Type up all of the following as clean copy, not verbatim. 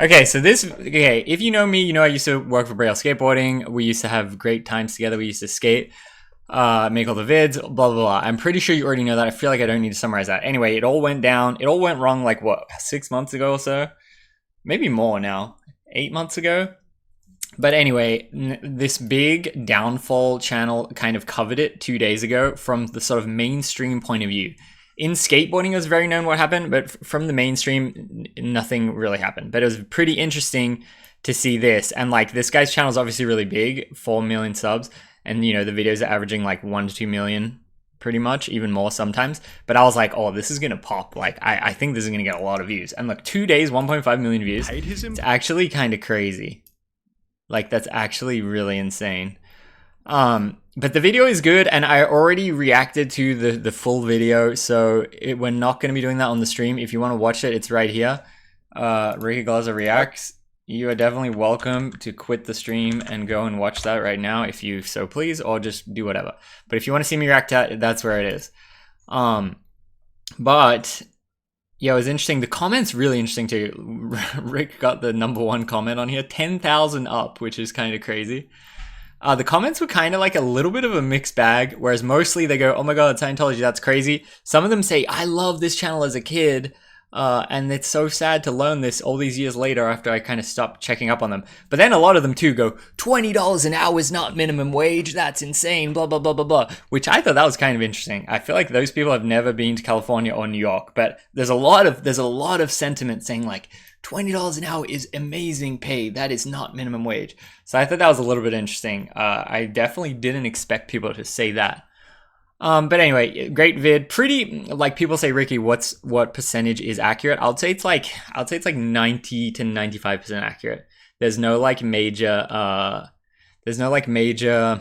Okay, so if you know me, you know I used to work for Braille Skateboarding. We used to have great times together. We used to skate, make all the vids, blah, blah, blah. I'm pretty sure you already know that. I feel like I don't need to summarize that. Anyway, it all went down. It all went wrong like what, 6 months ago or so? Maybe more now. 8 months ago? But anyway, this big downfall channel kind of covered it 2 days ago from the sort of mainstream point of view. In skateboarding, it was very known what happened, but from the mainstream, nothing really happened. But it was pretty interesting to see this. And like, this guy's channel is obviously really big, 4 million subs. And you know, the videos are averaging like 1 to 2 million, pretty much, even more sometimes. But I was like, oh, this is gonna pop. Like, I think this is gonna get a lot of views. And look, 2 days, 1.5 million views. It's actually kind of crazy. Like, that's actually really insane. But the video is good, and I already reacted to the full video, so we're not going to be doing that on the stream. If you want to watch it, it's right here. Ricky Glaser reacts. You are definitely welcome to quit the stream and go and watch that right now if you so please, or just do whatever. But if you want to see me react to it, that's where it is. But yeah, it was interesting. The comments really interesting too. Rick got the #1 comment on here, 10,000 up, which is kind of crazy. The comments were kind of like a little bit of a mixed bag, whereas mostly they go, oh my god, Scientology, that's crazy. Some of them say, I love this channel as a kid, and it's so sad to learn this all these years later after I kind of stopped checking up on them. But then a lot of them too go, $20 an hour is not minimum wage, that's insane, blah, blah, blah, blah, blah, which I thought that was kind of interesting. I feel like those people have never been to California or New York, but there's a lot of sentiment saying like, $20 an hour is amazing pay. That is not minimum wage. So I thought that was a little bit interesting. I definitely didn't expect people to say that. But anyway, great vid. Pretty, like, people say, Ricky, what percentage is accurate? I'd say it's like 90 to 95% accurate. There's no major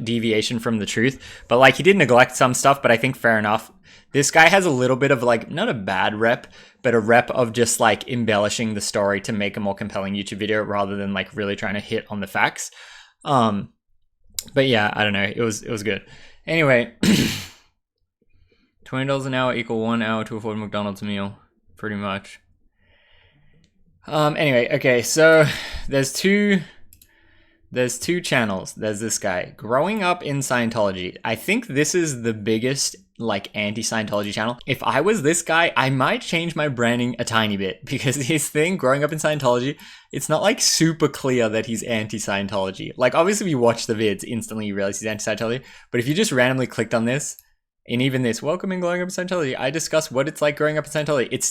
deviation from the truth. But like, he did neglect some stuff, but I think fair enough. This guy has a little bit of like, not a bad rep, but a rep of just like embellishing the story to make a more compelling YouTube video rather than like really trying to hit on the facts. But yeah, I don't know. It was good. Anyway, $20 an hour equal 1 hour to afford a McDonald's meal, pretty much. Anyway, okay, so there's two channels. There's this guy, Growing Up in Scientology. I think this is the biggest like anti-Scientology channel. If I was this guy, I might change my branding a tiny bit, because his thing, Growing Up in Scientology, it's not like super clear that he's anti-Scientology. Like, obviously if you watch the vids, instantly you realize he's anti-Scientology, but if you just randomly clicked on this, and even this, welcome in Growing Up in Scientology, I discuss what it's like growing up in Scientology, it's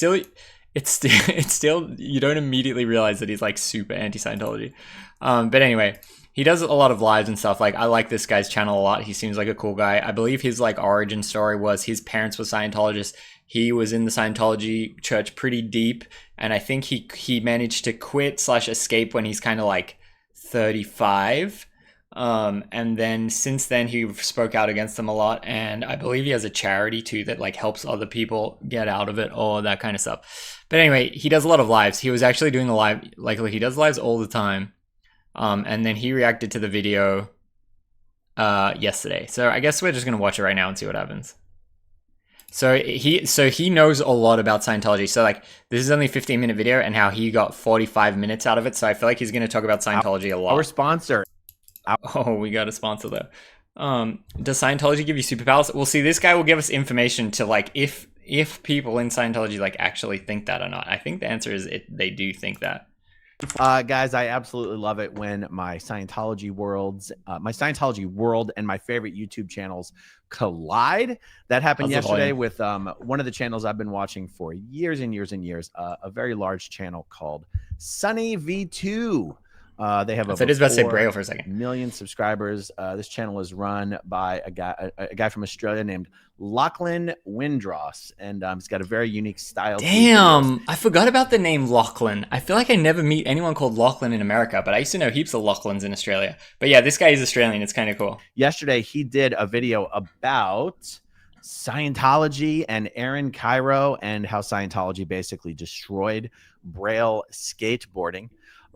still, you don't immediately realize that he's like super anti-Scientology. But anyway, he does a lot of lives and stuff. Like, I like this guy's channel a lot. He seems like a cool guy. I believe his like origin story was his parents were Scientologists. He was in the Scientology church pretty deep, and I think he managed to quit / escape when he's kind of like 35. And then since then he spoke out against them a lot, and I believe he has a charity too that like helps other people get out of it, or that kind of stuff. But anyway, he does a lot of lives. He was actually doing a live, like he does lives all the time. And then he reacted to the video yesterday. So I guess we're just gonna watch it right now and see what happens. So he knows a lot about Scientology. So like, this is only a 15-minute video, and how he got 45 minutes out of it. So I feel like he's gonna talk about Scientology a lot. Our sponsor. Oh, we got a sponsor though. Does Scientology give you superpowers? Well, see, this guy will give us information to like if people in Scientology like actually think that or not. I think the answer is they do think that. Guys, I absolutely love it when my Scientology world and my favorite YouTube channels collide. That happened yesterday with one of the channels I've been watching for years and years and years, a very large channel called Sunny V2. They have so I just about to say Braille for a second. Million subscribers. This channel is run by a guy from Australia named Lachlan Windross, and he's got a very unique style. Damn, I forgot about the name Lachlan. I feel like I never meet anyone called Lachlan in America, but I used to know heaps of Lachlans in Australia. But yeah, this guy is Australian. It's kind of cool. Yesterday, he did a video about Scientology and Aaron Cairo, and how Scientology basically destroyed Braille skateboarding.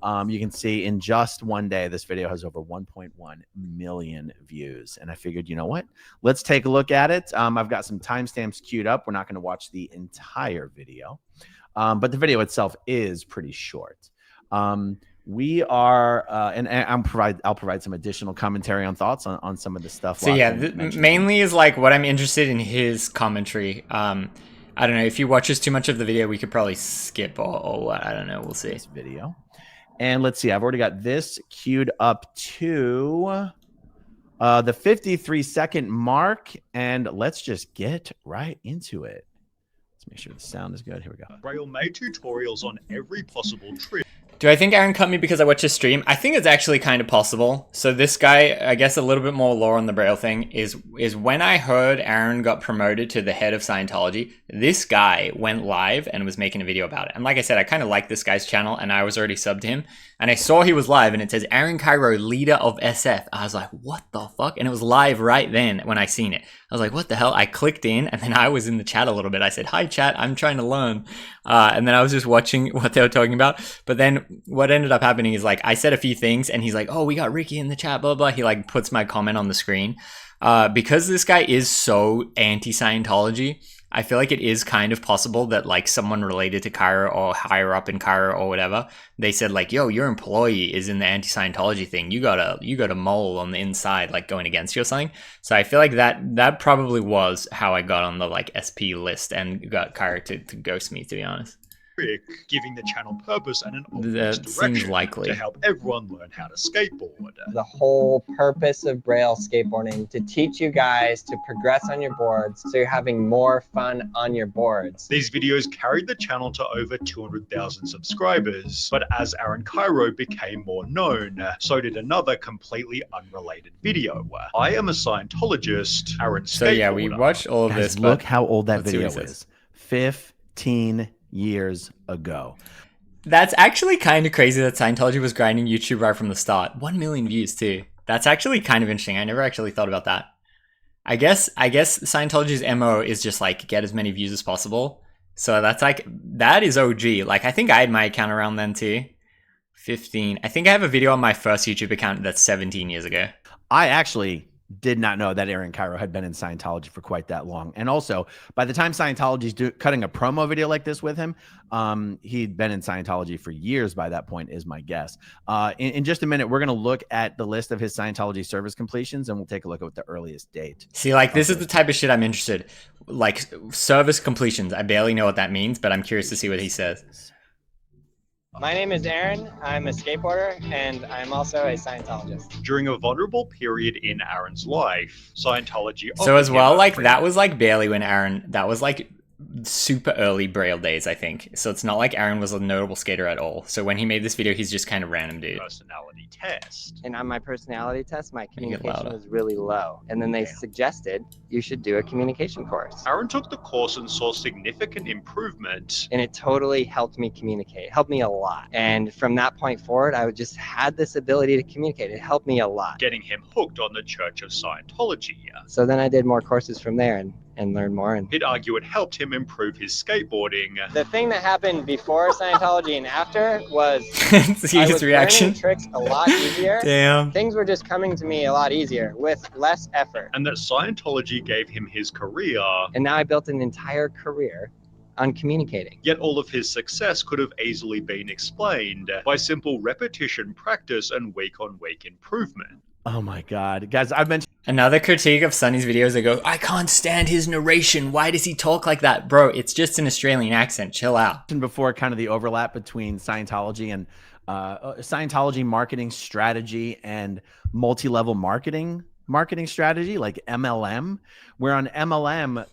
You can see in just one day, this video has over 1.1 million views. And I figured, you know what? Let's take a look at it. I've got some timestamps queued up. We're not going to watch the entire video, but the video itself is pretty short. We are, and I'll provide some additional commentary on thoughts on some of the stuff. So yeah, mentioned. mainly is like what I'm interested in his commentary. I don't know if he watches too much of the video, we could probably skip or what. I don't know. We'll see. This video, and let's see. I've already got this queued up to the 53-second mark, and let's just get right into it. Let's make sure the sound is good. Here we go. Braille made tutorials on every possible trick. Do I think Aaron cut me because I watched his stream? I think it's actually kind of possible. So this guy, I guess a little bit more lore on the Braille thing, is when I heard Aaron got promoted to the head of Scientology, this guy went live and was making a video about it. And like I said, I kind of like this guy's channel and I was already subbed to him. And I saw he was live and it says, Aaron Cairo, leader of SF. I was like, what the fuck? And it was live right then when I seen it. I was like, what the hell? I clicked in and then I was in the chat a little bit. I said, hi chat, I'm trying to learn. And then I was just watching what they were talking about. But then what ended up happening is like, I said a few things and he's like, oh, we got Ricky in the chat, blah, blah. He like puts my comment on the screen. Because this guy is so anti-Scientology, I feel like it is kind of possible that like someone related to Cairo or higher up in Cairo or whatever, they said like, yo, your employee is in the anti-Scientology thing. You got a mole on the inside, like going against you or something. So I feel like that probably was how I got on the like SP list and got Cairo to ghost me, to be honest. Giving the channel purpose and an That obvious seems direction likely to help everyone learn how to skateboard. The whole purpose of Braille skateboarding, to teach you guys to progress on your boards so you're having more fun on your boards. These videos carried the channel to over 200,000 subscribers, but as Aaron Cairo became more known, so did another completely unrelated video. I am a Scientologist, Aaron Skateboarder. So yeah, we watched all of Guys, this. look how old that let's see video what it is. 15 years ago. That's actually kind of crazy that Scientology was grinding YouTube right from the start. 1 million views too. That's actually kind of interesting. I never actually thought about that. I guess Scientology's MO is just like get as many views as possible. So that's like, that is OG. Like I think I had my account around then too. 15. I think I have a video on my first YouTube account that's 17 years ago. I actually did not know that Aaron Cairo had been in Scientology for quite that long. And also, by the time Scientology's cutting a promo video like this with him, he'd been in Scientology for years by that point, is my guess. In just a minute, we're going to look at the list of his Scientology service completions, and we'll take a look at the earliest date. See, like, this is the type of shit I'm interested. Like, service completions. I barely know what that means, but I'm curious to see what he says. My name is Aaron. I'm a skateboarder, and I'm also a Scientologist. During a vulnerable period in Aaron's life, Scientology... So as well, like, that was, like, barely when Aaron... That was, like, super early Braille days, I think. So it's not like Aaron was a notable skater at all. So when he made this video, he's just kind of random dude. Personality test. And on my personality test, my You get communication louder. was really low. And then they suggested you should do a communication course. Aaron took the course and saw significant improvement. And it totally helped me communicate. It helped me a lot. And from that point forward, I just had this ability to communicate. It helped me a lot. Getting him hooked on the Church of Scientology. So then I did more courses from there and learned more. And He'd argue it helped him improve his skateboarding. the thing that happened before Scientology and after was See I his was reaction. learning tricks a lot easier. Damn. Things were just coming to me a lot easier with less effort. And that Scientology gave him his career, And now I built an entire career on communicating. yet all of his success could have easily been explained by simple repetition, practice, and week-on-week improvement. Oh my God. Guys, I've mentioned Another critique of Sonny's videos, they go, I can't stand his narration. Why does he talk like that? Bro, it's just an Australian accent. Chill out. before kind of the overlap between Scientology and Scientology marketing strategy and multi-level marketing strategy, like MLM, where on MLM,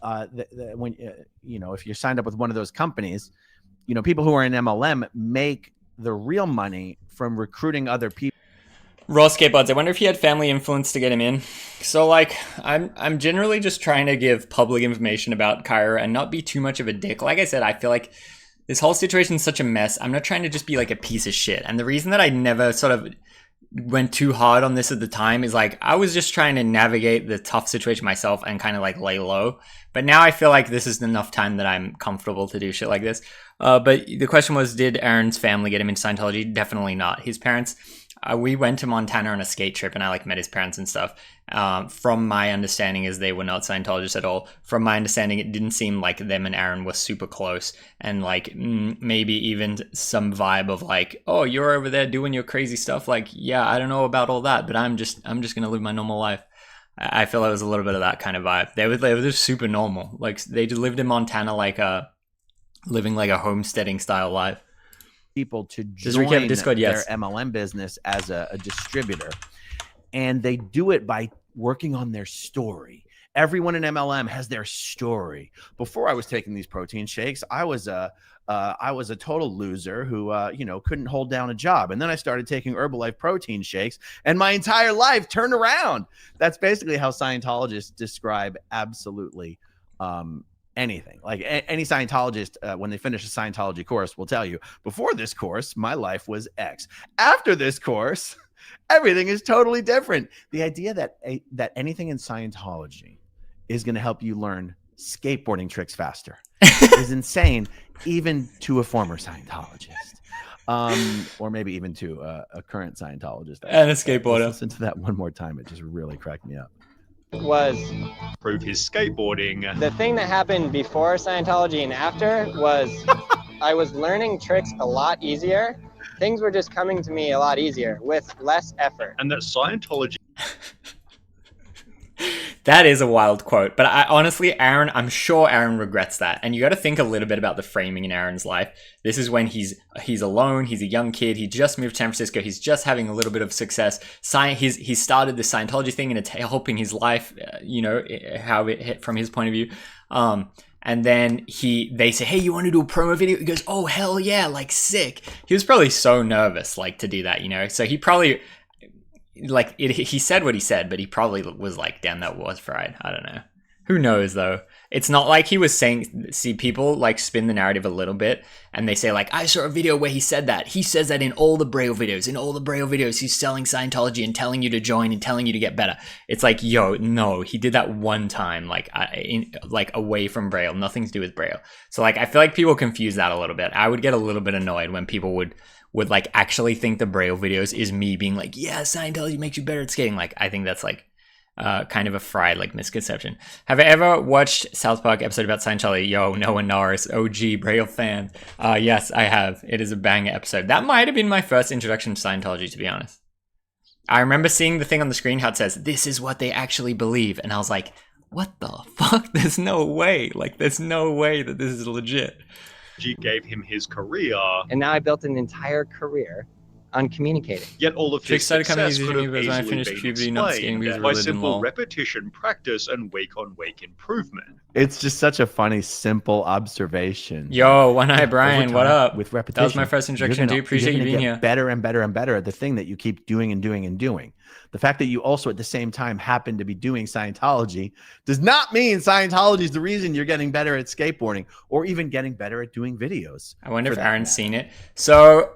when you know, if you're signed up with one of those companies, you know, people who are in MLM make the real money from recruiting other people. Raw Skateboards, I wonder if he had family influence to get him in. So, like, I'm generally just trying to give public information about Cairo and not be too much of a dick. Like I said, I feel like this whole situation is such a mess. I'm not trying to just be like a piece of shit. And the reason that I never sort of went too hard on this at the time is like I was just trying to navigate the tough situation myself and kind of like lay low. But now I feel like this is enough time that I'm comfortable to do shit like this. But the question was, did Aaron's family get him into Scientology? Definitely not. His parents We went to Montana on a skate trip, and I like met his parents and stuff. From my understanding, is they were not Scientologists at all. From my understanding, it didn't seem like them and Aaron were super close, and like maybe even some vibe of like, oh, you're over there doing your crazy stuff. Like, yeah, I don't know about all that, but I'm just gonna live my normal life. I feel it was a little bit of that kind of vibe. They were just super normal. Like they just lived in Montana, like living like a homesteading style life. People to join Discord, their MLM business as a distributor, and they do it by working on their story. Everyone in MLM has their story. Before I was taking these protein shakes, I was a total loser who couldn't hold down a job, and then I started taking Herbalife protein shakes, and my entire life turned around. That's basically how Scientologists describe absolutely anything. Like any Scientologist, when they finish a Scientology course, will tell you, before this course, my life was X. After this course, everything is totally different. The idea that anything in Scientology is going to help you learn skateboarding tricks faster is insane, even to a former Scientologist, or maybe even to a current Scientologist. And a skateboarder. Listen to that one more time. It just really cracked me up. Was Prove his skateboarding. the thing that happened before Scientology and after was I was learning tricks a lot easier. Things were just coming to me a lot easier with less effort. And that Scientology That is a wild quote, but I honestly, I'm sure Aaron regrets that. And you got to think a little bit about the framing in Aaron's life. This is when he's alone. He's a young kid. He just moved to San Francisco. He's just having a little bit of success. He started the Scientology thing, and it's helping his life. How it hit from his point of view. And then they say, hey, you want to do a promo video? He goes, oh, hell yeah, like sick. He was probably so nervous, like to do that, So he probably. He said what he said, but he probably was like, damn, that was fried. I don't know. Who knows, though? It's not like he was saying, see, people like spin the narrative a little bit, and they say like, I saw a video where he said that. He says that in all the Braille videos. In all the Braille videos, he's selling Scientology and telling you to join and telling you to get better. It's like, yo, no, he did that one time, like away from Braille. Nothing to do with Braille. So like, I feel like people confuse that a little bit. I would get a little bit annoyed when people would like actually think the Braille videos is me being like, yeah, Scientology makes you better at skating. Like, I think that's like kind of a fried like misconception. Have I ever watched South Park episode about Scientology? Yo, Noah Norris, OG Braille fan. Yes, I have. It is a banger episode. That might have been my first introduction to Scientology, to be honest. I remember seeing the thing on the screen how it says, this is what they actually believe. And I was like, what the fuck? There's no way. Like, there's no way that this is legit. gave him his career. And now I built an entire career on communicating. Yet all of his started coming success easy could to me have because when I easily finished been puberty, not skating because explained of by religion simple law. repetition, practice, and week-on-week improvement. It's just such a funny, simple observation. Yo, One Eye Brian, Over what time, up? With repetition, That was my first introduction, dude. Appreciate you being here. Better and better and better at the thing that you keep doing and doing and doing. The fact that you also at the same time happen to be doing Scientology does not mean Scientology is the reason you're getting better at skateboarding or even getting better at doing videos. I wonder if Aaron's seen it. So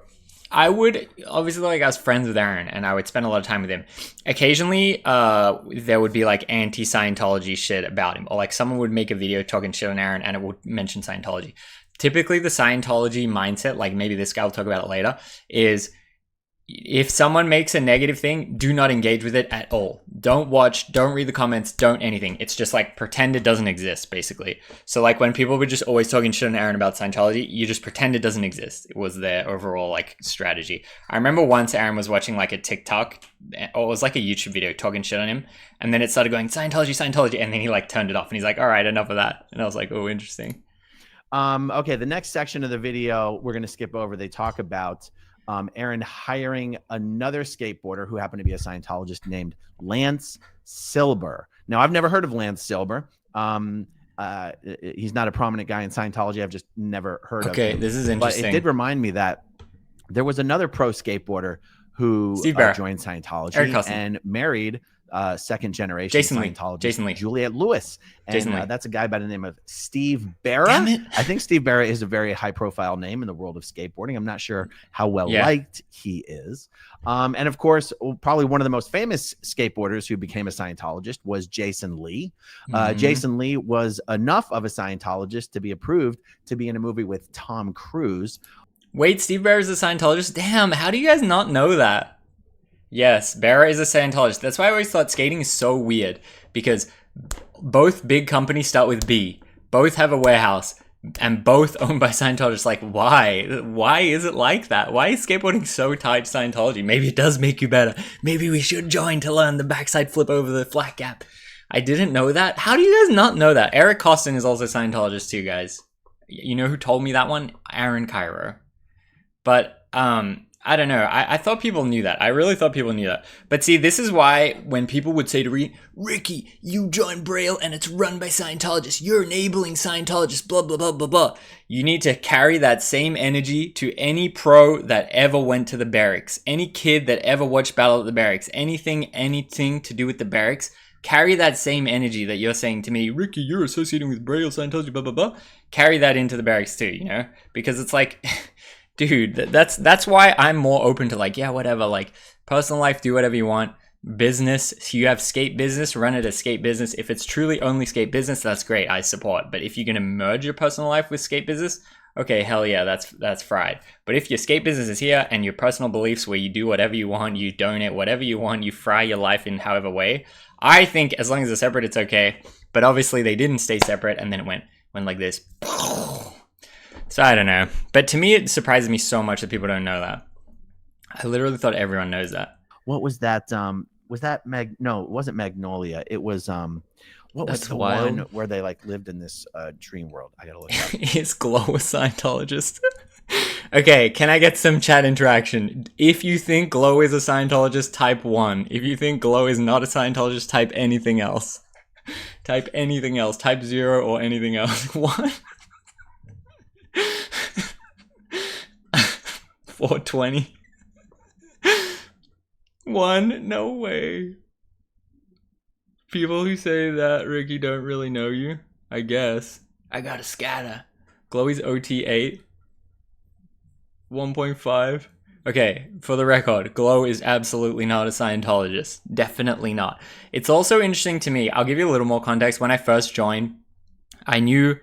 I would obviously, like, I was friends with Aaron and I would spend a lot of time with him. Occasionally, there would be like anti-Scientology shit about him, or like someone would make a video talking shit on Aaron and it would mention Scientology. Typically, the Scientology mindset, like maybe this guy will talk about it later, is if someone makes a negative thing, do not engage with it at all. Don't watch, don't read the comments, don't anything. It's just like pretend it doesn't exist, basically. So like when people were just always talking shit on Aaron about Scientology, you just pretend it doesn't exist. It was their overall like strategy. I remember once Aaron was watching like a TikTok, or it was like a YouTube video talking shit on him, and then it started going Scientology, Scientology, and then he like turned it off and he's like, all right, enough of that. And I was like, oh, interesting. Okay, the next section of the video we're going to skip over. They talk about Aaron hiring another skateboarder who happened to be a Scientologist named Lance Silber. Now, I've never heard of Lance Silber. He's not a prominent guy in Scientology. I've just never heard of him. Okay, this is interesting. But it did remind me that there was another pro skateboarder who joined Scientology and married second generation Scientologist Juliette Lewis. And that's a guy by the name of Steve Barra. I think Steve Barra is a very high profile name in the world of skateboarding. I'm not sure how well liked he is. And of course, probably one of the most famous skateboarders who became a Scientologist was Jason Lee. Jason Lee was enough of a Scientologist to be approved to be in a movie with Tom Cruise. Wait, Steve Barra is a Scientologist? Damn, how do you guys not know that? Yes, Bear is a Scientologist. That's why I always thought skating is so weird, because both big companies start with B. Both have a warehouse, and both owned by Scientologists. Like, why? Why is it like that? Why is skateboarding so tied to Scientology? Maybe it does make you better. Maybe we should join to learn the backside flip over the flat gap. I didn't know that. How do you guys not know that? Eric Costin is also a Scientologist too, guys. You know who told me that one? Aaron Cairo. But, I don't know. I thought people knew that. I really thought people knew that. But see, this is why when people would say to Ricky, you joined Braille and it's run by Scientologists. You're enabling Scientologists, blah, blah, blah, blah, blah. You need to carry that same energy to any pro that ever went to the barracks. Any kid that ever watched Battle at the Barracks. Anything to do with the barracks. Carry that same energy that you're saying to me, Ricky, you're associating with Braille, Scientology, blah, blah, blah. Carry that into the barracks too, you know? Because it's like... Dude, that's why I'm more open to like, yeah, whatever, like personal life, do whatever you want. Business, you have skate business, run it as skate business. If it's truly only skate business, that's great, I support. But if you're gonna merge your personal life with skate business, okay, hell yeah, that's fried. But if your skate business is here and your personal beliefs where you do whatever you want, you donate whatever you want, you fry your life in however way, I think as long as they're separate, it's okay. But obviously they didn't stay separate, and then it went like this. So I don't know. But to me, it surprises me so much that people don't know that. I literally thought everyone knows that. What was that? Was that No, it wasn't Magnolia. It was what was the wild one where they like lived in this dream world? I gotta look it up. Is Glow a Scientologist? Okay, can I get some chat interaction? If you think Glow is a Scientologist, type 1. If you think Glow is not a Scientologist, type anything else. Type anything else. Type 0 or anything else. What? 420. 1, no way. People who say that, Ricky, don't really know you, I guess. I got a scatter. Glowy's OT 8. 1.5. Okay, for the record, Glow is absolutely not a Scientologist. Definitely not. It's also interesting to me, I'll give you a little more context. When I first joined, I knew,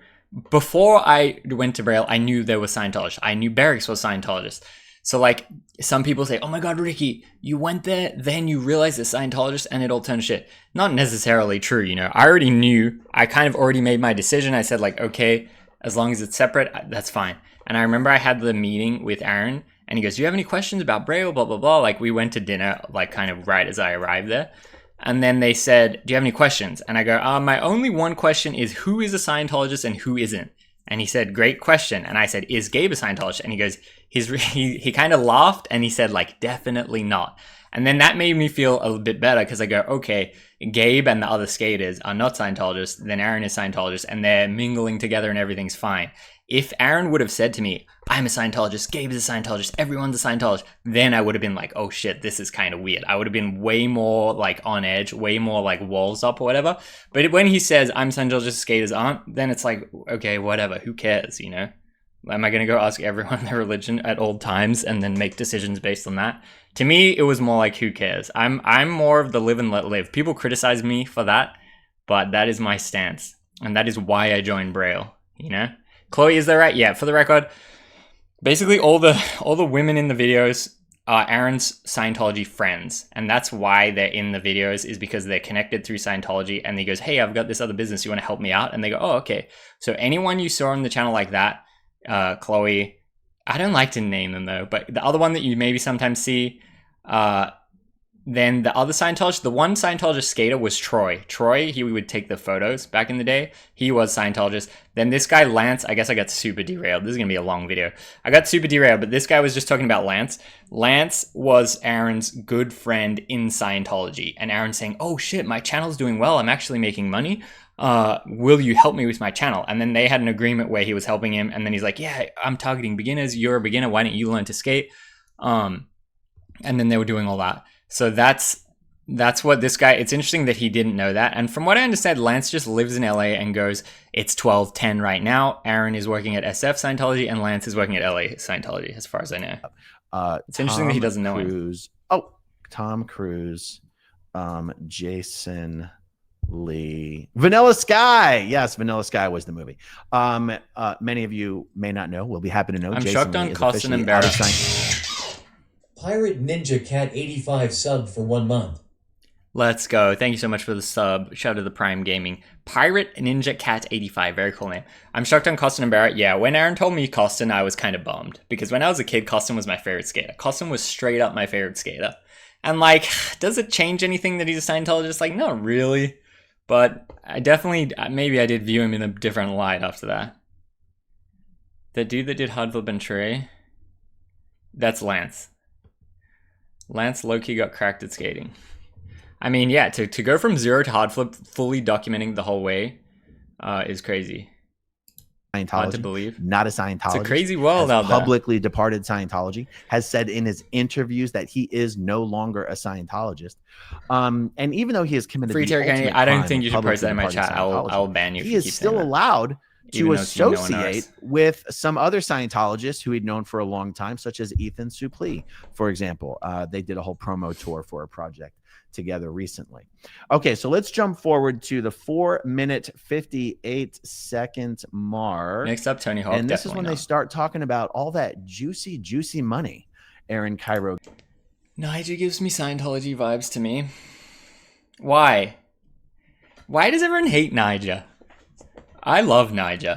before I went to Braille, I knew there was Scientologists. I knew Barracks was Scientologist. So like, some people say, oh my God, Ricky, you went there, then you realized it's Scientologist and it all turned shit. Not necessarily true, you know. I already knew, I kind of already made my decision. I said like, okay, as long as it's separate, that's fine. And I remember I had the meeting with Aaron and he goes, do you have any questions about Braille, blah, blah, blah. Like we went to dinner, like kind of right as I arrived there. And then they said, do you have any questions? And I go, my only one question is who is a Scientologist and who isn't? And he said, great question. And I said, is Gabe a Scientologist? And he goes, he kind of laughed and he said like, definitely not. And then that made me feel a bit better because I go, okay, Gabe and the other skaters are not Scientologists. Then Aaron is Scientologist and they're mingling together and everything's fine. If Aaron would have said to me, I'm a Scientologist, Gabe is a Scientologist, everyone's a Scientologist, then I would have been like, oh shit, this is kind of weird. I would have been way more like on edge, way more like walls up or whatever. But when he says, I'm Scientologist, skaters aren't, then it's like, okay, whatever, who cares, you know? Am I going to go ask everyone their religion at all times and then make decisions based on that? To me, it was more like, who cares? I'm more of the live and let live. People criticize me for that, but that is my stance. And that is why I joined Braille, you know? Chloe, is that right? Yeah, for the record, basically all the women in the videos are Aaron's Scientology friends. And that's why they're in the videos, is because they're connected through Scientology. And he goes, hey, I've got this other business. You want to help me out? And they go, oh, okay. So anyone you saw on the channel like that, Chloe, I don't like to name them though, but the other one that you maybe sometimes see, then the other Scientologist, the one Scientologist skater was Troy. Troy, he would take the photos back in the day. He was Scientologist. Then this guy, Lance, I guess I got super derailed. This is going to be a long video. I got super derailed, but this guy was just talking about Lance. Lance was Aaron's good friend in Scientology. And Aaron saying, oh shit, my channel's doing well. I'm actually making money. Will you help me with my channel? And then they had an agreement where he was helping him. And then he's like, yeah, I'm targeting beginners. You're a beginner. Why don't you learn to skate? And then they were doing all that. So that's what this guy, it's interesting that he didn't know that. And from what I understand, Lance just lives in LA and goes, it's 12:10 right now. Aaron is working at SF Scientology and Lance is working at LA Scientology, as far as I know. It's interesting that he doesn't know him. Oh, Tom Cruise, Jason Lee, Vanilla Sky. Yes, Vanilla Sky was the movie. Many of you may not know. We'll be happy to know. I'm Jason shocked Lee on is Costin and officially out of Barrett. Pirate Ninja Cat 85 sub for 1 month. Let's go. Thank you so much for the sub. Shout out to the Prime Gaming. Pirate Ninja Cat 85. Very cool name. I'm shocked on Costin and Barrett. Yeah, when Aaron told me Costin, I was kind of bummed. Because when I was a kid, Costin was my favorite skater. Costin was straight up my favorite skater. And like, does it change anything that he's a Scientologist? Like, not really. But I definitely, maybe I did view him in a different light after that. The dude that did Hardflip and Trey, that's Lance. Lance low-key got cracked at skating. I mean, yeah, to go from 0 to Hardflip, fully documenting the whole way, is crazy. Scientology, Hard to believe. Not a Scientologist. It's a crazy world out there. Publicly departed Scientology, has said in his interviews that he is no longer a Scientologist. And even though he has committed Free the Terry Kennedy, ultimate I don't crime think you of should post that in my publicly chat. I departing will ban you. He is still allowed to associate with some other Scientologists who he'd known for a long time, such as Ethan Suplee, for example. They did a whole promo tour for a project together recently. Okay, so let's jump forward to the 4-minute 58-second mark. Next up, Tony Hawk. And this is when they start talking about all that juicy money. Aaron Cairo. Nigel gives me Scientology vibes to me. Why? Why does everyone hate Nigel? I love Nigel.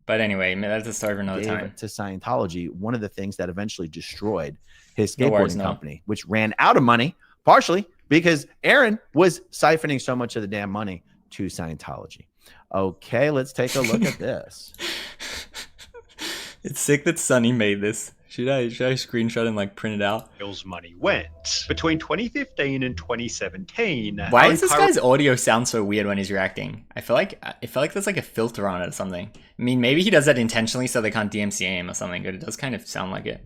But anyway, that's a story for another time. To Scientology, one of the things that eventually destroyed his skateboarding company, which ran out of money, partially because Aaron was siphoning so much of the damn money to Scientology. Okay, let's take a look at this. It's sick that Sonny made this. Should I screenshot and like print it out? Bill's money went. Between 2015 and 2017. Why does this guy's audio sound so weird when he's reacting? I feel like there's like a filter on it or something. I mean, maybe he does that intentionally so they can't DMCA him or something, but it does kind of sound like it.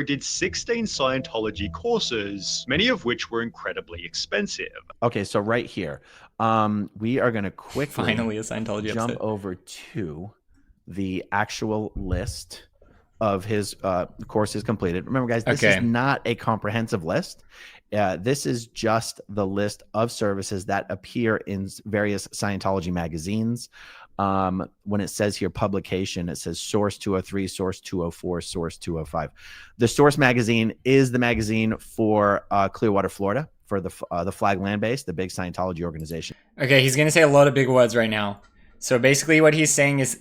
Did 16 Scientology courses, many of which were incredibly expensive. Okay, so right here, we are going to quickly finally a Scientology jump episode. over to the actual list of his courses completed. Remember, guys, this is not a comprehensive list. This is just the list of services that appear in various Scientology magazines. When it says here publication, it says source 203, source 204, source 205. The source magazine is the magazine for Clearwater, Florida, for the Flag Land Base, the big Scientology organization. Okay, he's going to say a lot of big words right now. So basically what he's saying is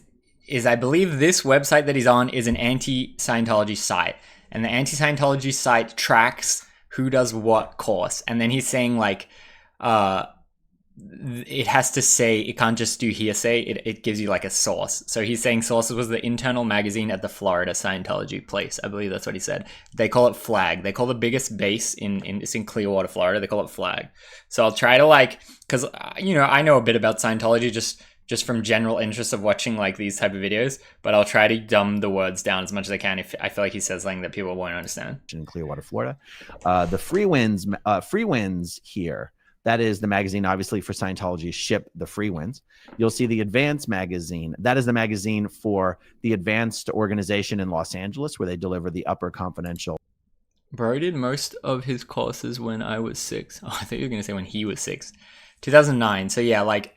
I believe this website that he's on is an anti-Scientology site. And the anti-Scientology site tracks who does what course. And then he's saying like, it has to say, it can't just do hearsay, it gives you like a source. So he's saying sources was the internal magazine at the Florida Scientology place. I believe that's what he said. They call it Flag. They call the biggest base it's in Clearwater, Florida. They call it Flag. So I'll try to like, because, I know a bit about Scientology just from general interest of watching like these type of videos, but I'll try to dumb the words down as much as I can if I feel like he says something that people won't understand. In Clearwater, Florida. The Free Winds here. That is the magazine, obviously, for Scientology, ship the Free Winds. You'll see the Advanced magazine. That is the magazine for the Advanced organization in Los Angeles, where they deliver the upper confidential. Bro did most of his courses when I was 6. Oh, I thought you were going to say when he was 6. 2009. So yeah, like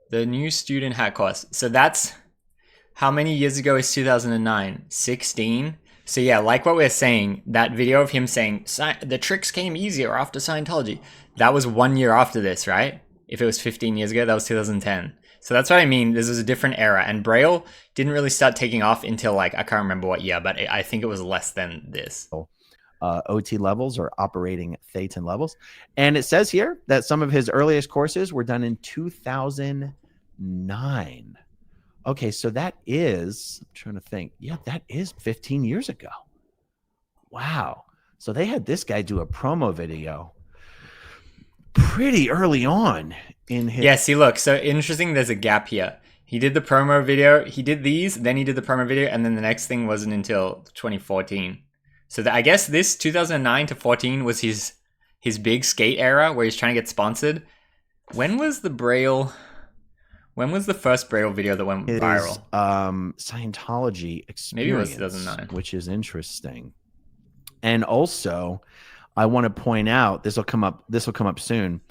the new student hat course. So that's how many years ago is 2009? 16. So yeah, like what we're saying, that video of him saying the tricks came easier after Scientology. That was 1 year after this, right? If it was 15 years ago, that was 2010. So that's what I mean. This was a different era. And Braille didn't really start taking off until like, I can't remember what year, but I think it was less than this. OT levels or operating Thetan levels. And it says here that some of his earliest courses were done in 2009. Okay, so that is, I'm trying to think. Yeah, that is 15 years ago. Wow. So they had this guy do a promo video pretty early on in his. Yeah, see, look, so interesting. There's a gap here. He did the promo video. He did these, then he did the promo video, and then the next thing wasn't until 2014. So I guess this 2009 to 14 was his big skate era where he's trying to get sponsored. When was the Braille? When was the first Braille video that went viral? Scientology Experience. Maybe it was 2009. Which is interesting. And also, I want to point out, this will come up soon.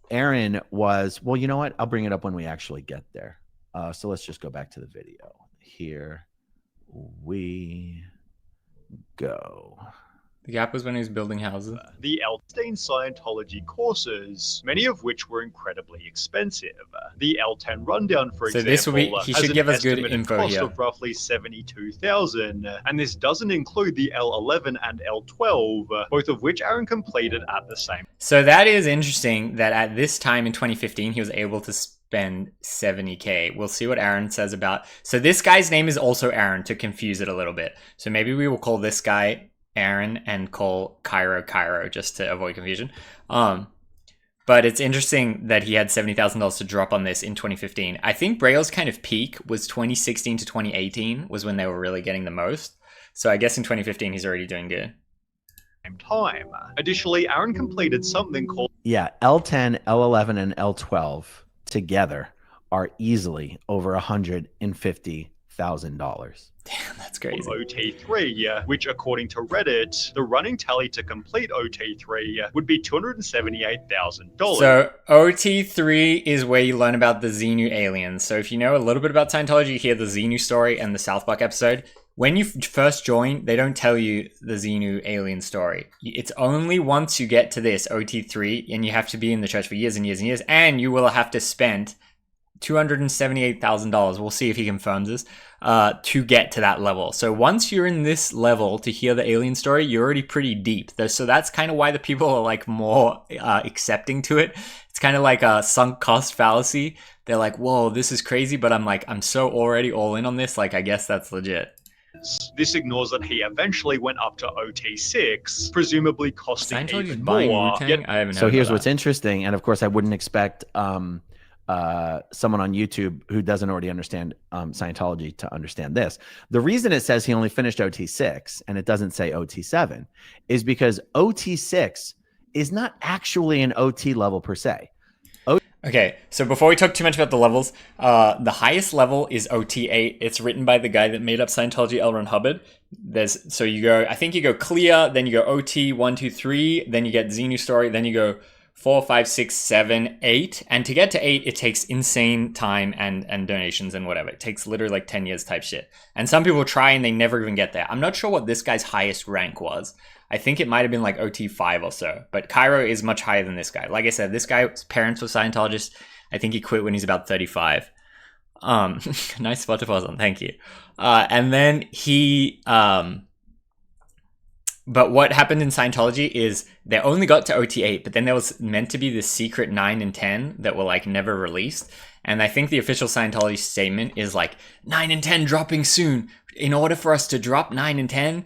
Aaron was, well, you know what? I'll bring it up when we actually get there. So let's just go back to the video. Here we go. The gap was when he was building houses. The L16 Scientology courses, many of which were incredibly expensive. The L10 rundown, for So example, this will be, he has should an give us good estimated info cost here. of roughly $72,000, and this doesn't include the L11 and L12, both of which Aaron completed at the same. So that is interesting that at this time in 2015, he was able to spend 70K. We'll see what Aaron says about. So this guy's name is also Aaron, to confuse it a little bit. So maybe we will call this guy Aaron and call Cairo just to avoid confusion. But it's interesting that he had $70,000 to drop on this in 2015. I think Braille's kind of peak was 2016 to 2018 was when they were really getting the most. So I guess in 2015 he's already doing good. Time. Additionally, Aaron completed something called Yeah, L10, L11, and L12 together are easily over $150,000. Damn, that's crazy. OT3, which according to Reddit, the running tally to complete OT3 would be $278,000. So OT3 is where you learn about the Xenu aliens. So if you know a little bit about Scientology, you hear the Xenu story and the South Park episode. When you first join, they don't tell you the Xenu alien story. It's only once you get to this OT3, and you have to be in the church for years and years and years, and you will have to spend $278,000. We'll see if he confirms this, to get to that level. So once you're in this level to hear the alien story, you're already pretty deep. So that's kind of why the people are like more accepting to it. It's kind of like a sunk cost fallacy. They're like, whoa, this is crazy, but I'm so already all in on this. Like, I guess that's legit. This ignores that he eventually went up to OT6, presumably costing Scientology even buying more. Wu-Tang? I haven't heard So here's about what's that. interesting, and of course, I wouldn't expect someone on YouTube who doesn't already understand Scientology to understand this. The reason it says he only finished OT6 and it doesn't say OT7 is because OT6 is not actually an OT level per se. Okay, so before we talk too much about the levels, the highest level is OT8. It's written by the guy that made up Scientology, L. Ron Hubbard. So you go, I think you go clear, then you go OT 1, 2, 3, then you get Xenu story, then you go 4, 5, 6, 7, 8. And to get to 8, it takes insane time and donations and whatever. It takes literally like 10 years type shit. And some people try and they never even get there. I'm not sure what this guy's highest rank was. I think it might have been like OT5 or so. But Cairo is much higher than this guy. Like I said, this guy's parents were Scientologists. I think he quit when he's about 35. Nice spot to pause on. Thank you. And then he... But what happened in Scientology is they only got to OT8, but then there was meant to be this secret 9 and 10 that were like never released. And I think the official Scientology statement is like 9 and 10 dropping soon. In order for us to drop 9 and 10,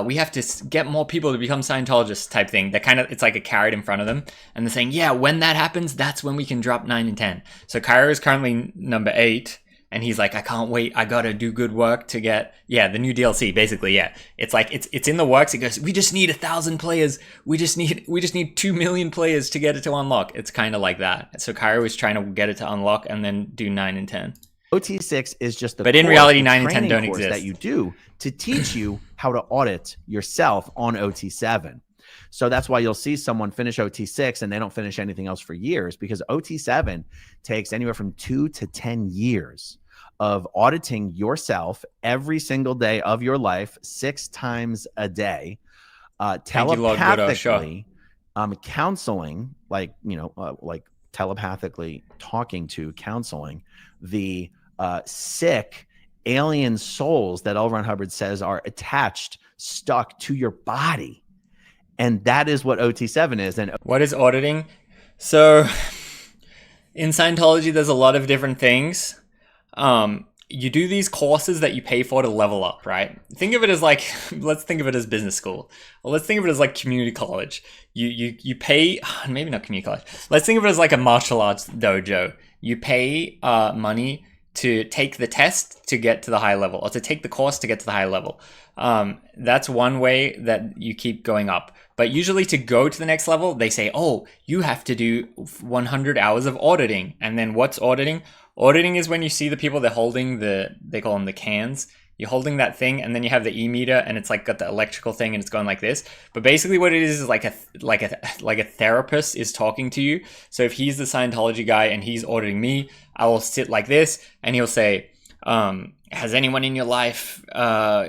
we have to get more people to become Scientologists type thing. That kind of, it's like a carrot in front of them. And they're saying, yeah, when that happens, that's when we can drop 9 and 10. So Cairo is currently number 8. And he's like, I can't wait. I gotta do good work to get, the new DLC, basically, yeah. It's like, it's in the works. He goes, we just need 1,000 players. We just need 2 million players to get it to unlock. It's kind of like that. So Cairo is trying to get it to unlock and then do 9 and 10. OT6 is just the But in course, reality, the 9 and 10 training don't course exist. that you do to teach you how to audit yourself on OT7. So that's why you'll see someone finish OT6 and they don't finish anything else for years, because OT7 takes anywhere from 2 to 10 years of auditing yourself every single day of your life, 6 times a day, telepathically, counseling, like telepathically talking to, counseling the sick alien souls that L. Ron Hubbard says are attached, stuck to your body. And that is what OT7 is. And what is auditing? So in Scientology, there's a lot of different things. You do these courses that you pay for to level up, right? Think of it as like, let's think of it as business school. Or let's think of it as like community college. You pay, maybe not community college. Let's think of it as like a martial arts dojo. You pay money to take the test to get to the high level, or to take the course to get to the high level. That's one way that you keep going up. But usually to go to the next level, they say, oh, you have to do 100 hours of auditing. And then what's auditing? Auditing is when you see the people, they're holding they call them the cans. You're holding that thing, and then you have the e-meter, and it's like got the electrical thing, and it's going like this. But basically what it is like a therapist is talking to you. So if he's the Scientology guy and he's auditing me, I will sit like this, and he'll say, has anyone in your life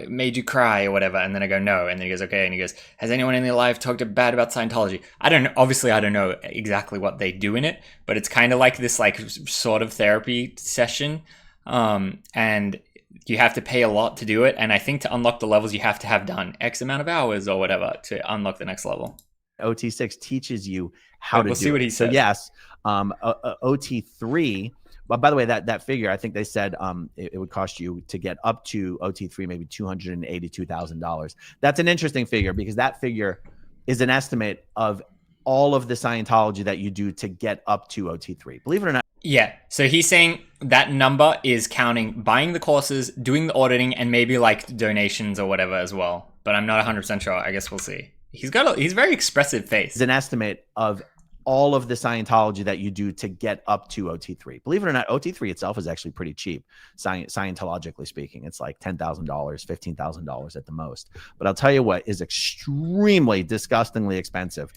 made you cry or whatever? And then I go, no. And then he goes, okay. And he goes, has anyone in your life talked bad about Scientology? I don't know. Obviously, I don't know exactly what they do in it, but it's kind of like this like sort of therapy session. And you have to pay a lot to do it. And I think to unlock the levels, you have to have done X amount of hours or whatever to unlock the next level. OT6 teaches you how to we'll do see what it. he says. So yes, OT3. But by the way, that figure, I think they said it would cost you to get up to OT3 maybe $282,000. That's an interesting figure because that figure is an estimate of all of the Scientology that you do to get up to OT3. Believe it or not. Yeah. So he's saying that number is counting buying the courses, doing the auditing, and maybe like donations or whatever as well. But I'm not 100% sure. I guess we'll see. He's very expressive face. It's an estimate of all of the Scientology that you do to get up to OT3. Believe it or not, OT3 itself is actually pretty cheap, Scientologically speaking. It's like $10,000, $15,000 at the most. But I'll tell you what is extremely, disgustingly expensive.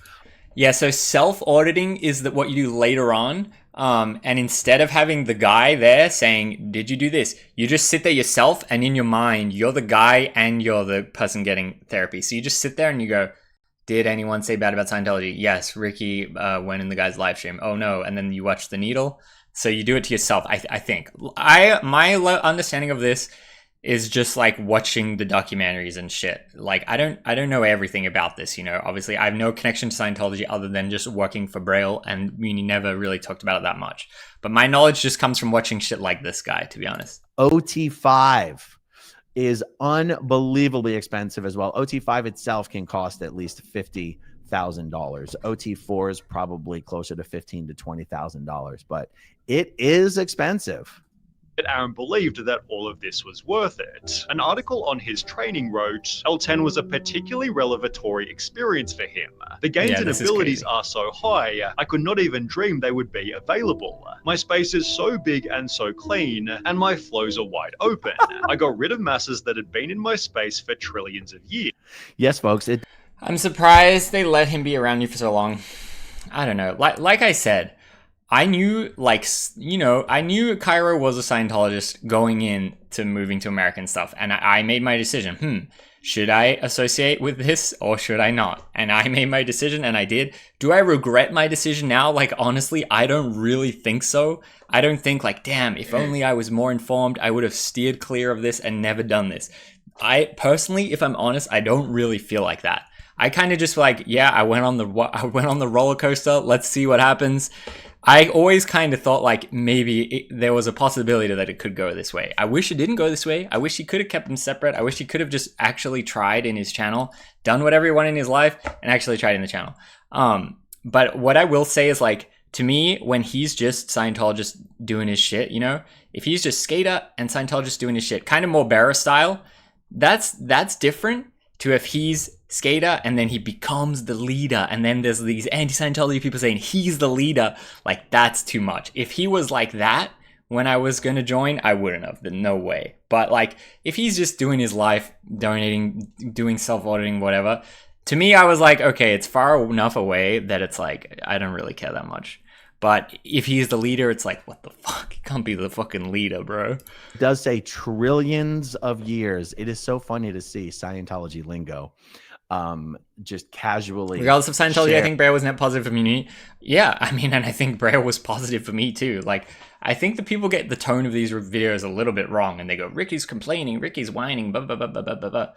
Yeah, so self-auditing is what you do later on. And instead of having the guy there saying, did you do this? You just sit there yourself, and in your mind, you're the guy and you're the person getting therapy. So you just sit there and you go, did anyone say bad about Scientology? Yes, Ricky went in the guy's live stream. Oh no. And then you watch the needle. So you do it to yourself, I think. My understanding of this is just like watching the documentaries and shit. Like I don't know everything about this, you know. Obviously, I have no connection to Scientology other than just working for Braille, and we never really talked about it that much. But my knowledge just comes from watching shit like this guy, to be honest. OT5 is unbelievably expensive as well. OT5 itself can cost at least $50,000. OT4 is probably closer to $15,000 to $20,000, but it is expensive. Aaron believed that all of this was worth it. An article on his training wrote, L10 was a particularly revelatory experience for him. The gains and abilities are so high, I could not even dream they would be available. My space is so big and so clean, and my flows are wide open. I got rid of masses that had been in my space for trillions of years. Yes, folks. I'm surprised they let him be around you for so long. I don't know. Like I said, I knew, I knew Cairo was a Scientologist going in to moving to America and stuff. And I made my decision. Should I associate with this or should I not? And I made my decision and I did. Do I regret my decision now? Like, honestly, I don't really think so. I don't think like, damn, if only I was more informed, I would have steered clear of this and never done this. I personally, if I'm honest, I don't really feel like that. I kind of just like, yeah, I went on the roller coaster. Let's see what happens. I always kind of thought like maybe there was a possibility that it could go this way. I wish it didn't go this way. I wish he could have kept them separate. I wish he could have just actually tried in his channel, done whatever he wanted in his life, and actually tried in the channel. But what I will say is like, to me, when he's just Scientologist doing his shit, you know, if he's just Skater and Scientologist doing his shit, kind of more Bearer style, that's different to if he's Skater and then he becomes the leader and then there's these anti-Scientology people saying he's the leader. Like, that's too much. If he was like that when I was going to join, I wouldn't have. No way. But like, if he's just doing his life, donating, doing self-auditing, whatever, to me, I was like, okay, it's far enough away that it's like, I don't really care that much. But if he's the leader, it's like, what the fuck? He can't be the fucking leader, bro. It does say trillions of years. It is so funny to see Scientology lingo just casually. Regardless of Scientology, share. I think Braille was net positive for me. Yeah, I mean, and I think Braille was positive for me too. Like, I think the people get the tone of these videos a little bit wrong and they go, Ricky's complaining, Ricky's whining, blah, blah, blah, blah, blah, blah.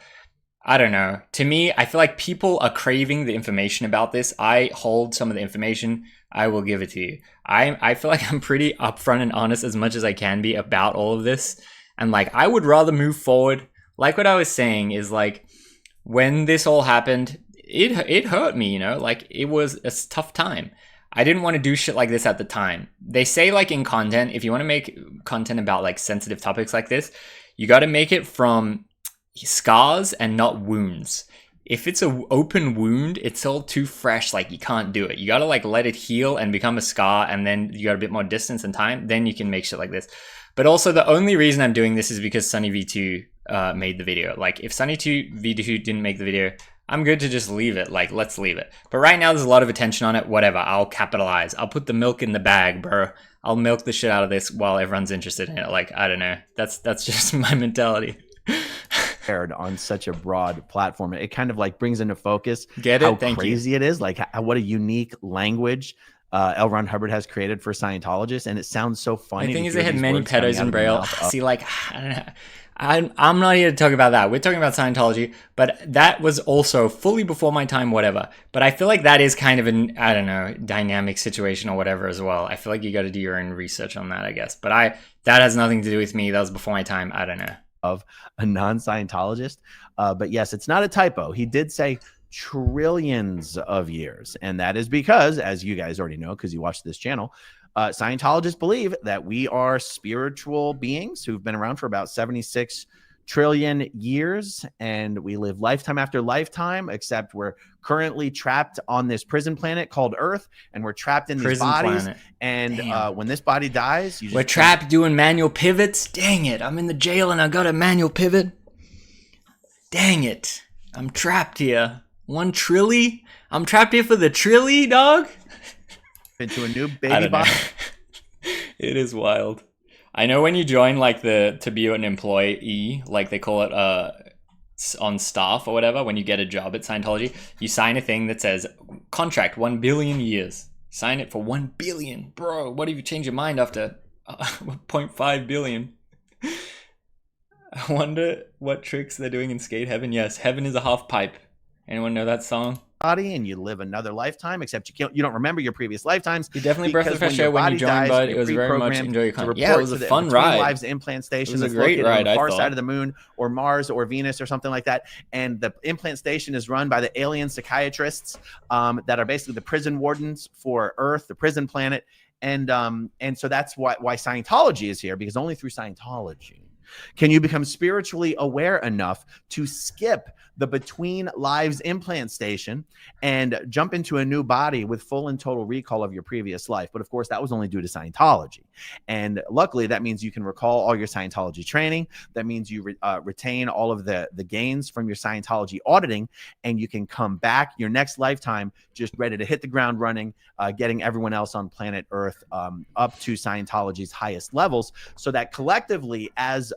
I don't know. To me, I feel like people are craving the information about this. I hold some of the information. I will give it to you. I feel like I'm pretty upfront and honest as much as I can be about all of this. And like, I would rather move forward. Like what I was saying is like, when this all happened, it hurt me, you know? Like, it was a tough time. I didn't want to do shit like this at the time. They say like in content, if you want to make content about like sensitive topics like this, you got to make it from scars and not wounds. If it's an open wound, it's all too fresh, like you can't do it. You gotta like let it heal and become a scar, and then you got a bit more distance and time, then you can make shit like this. But also the only reason I'm doing this is because Sunny V2 made the video. Like, if Sunny V2 didn't make the video, I'm good to just leave it. Like, let's leave it. But right now, there's a lot of attention on it. Whatever. I'll capitalize. I'll put the milk in the bag, bro. I'll milk the shit out of this while everyone's interested in it. Like, I don't know. That's just my mentality. On such a broad platform, it kind of like brings into focus Get it? how Thank crazy it is. Like, what a unique language L. Ron Hubbard has created for Scientologists, and it sounds so funny. The thing to is, hear they had these many words coming pedos out in of the Braille. mouth of- See, like, I don't know. I'm not here to talk about that. We're talking about Scientology, but that was also fully before my time, whatever. But I feel like that is kind of an, I don't know, dynamic situation or whatever as well. I feel like you got to do your own research on that, I guess. But that has nothing to do with me. That was before my time. I don't know. Of a non-Scientologist. But yes, it's not a typo. He did say trillions of years. And that is because, as you guys already know, because you watch this channel, Scientologists believe that we are spiritual beings who've been around for about 76 trillion years, and we live lifetime after lifetime, except we're currently trapped on this prison planet called Earth, and we're trapped in these bodies. Planet. And when this body dies, we're trapped doing manual pivots. Dang it. I'm in the jail and I got a manual pivot. Dang it. I'm trapped here. 1 trilly? I'm trapped here for the trilly, dog? Into a new baby body. It is wild. I know when you join like to be an employee, like they call it on staff or whatever, when you get a job at Scientology, you sign a thing that says contract 1 billion years. Sign it for 1 billion. Bro, what if you change your mind after 0.5 billion? I wonder what tricks they're doing in skate heaven. Yes, heaven is a half pipe. Anyone know that song? Body, and you live another lifetime, except you don't remember your previous lifetimes. You definitely breath of fresh air when you joined, bud. It was very much enjoy your content. Yeah, it was a fun ride. Lives implant station. It was a great ride. On the far side of the moon, or Mars, or Venus, or something like that. And the implant station is run by the alien psychiatrists that are basically the prison wardens for Earth, the prison planet. And so that's why Scientology is here, because only through Scientology can you become spiritually aware enough to skip the between lives implant station and jump into a new body with full and total recall of your previous life. But of course, that was only due to Scientology. And luckily, that means you can recall all your Scientology training. That means you retain all of the gains from your Scientology auditing, and you can come back your next lifetime just ready to hit the ground running, getting everyone else on planet Earth up to Scientology's highest levels, so that collectively, as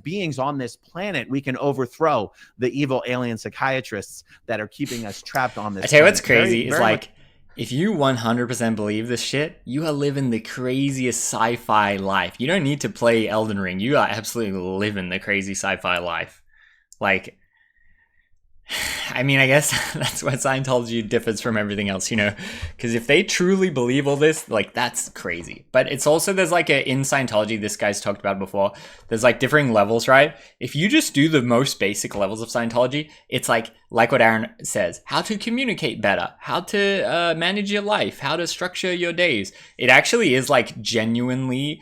beings on this planet, we can overthrow the evil alien psychiatrists that are keeping us trapped on this. I tell you what's crazy is like, if you 100% believe this shit, you are living the craziest sci-fi life. You don't need to play Elden Ring. You are absolutely living the crazy sci-fi life. Like, I mean, I guess that's why Scientology differs from everything else, you know, because if they truly believe all this, like, that's crazy. But it's also, there's like in Scientology, this guy's talked about before, there's like differing levels, right? If you just do the most basic levels of Scientology, it's like what Aaron says, how to communicate better, how to manage your life, how to structure your days. It actually is like genuinely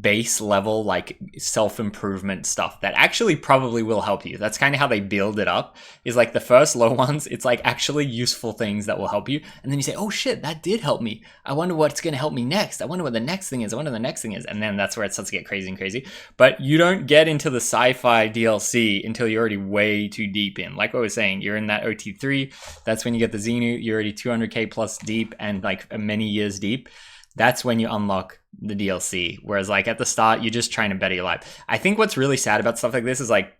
base level, like self-improvement stuff that actually probably will help you. That's kind of how they build it up, is like the first low ones, it's like actually useful things that will help you. And then you say, oh shit, that did help me. I wonder what's going to help me next. I wonder what the next thing is. I wonder what the next thing is. And then that's where it starts to get crazy and crazy. But you don't get into the sci-fi DLC until you're already way too deep in. Like what I was saying, you're in that OT3. That's when you get the Xenu. You're already 200k plus deep and like many years deep. That's when you unlock the DLC. Whereas like at the start, you're just trying to better your life. I think what's really sad about stuff like this is like,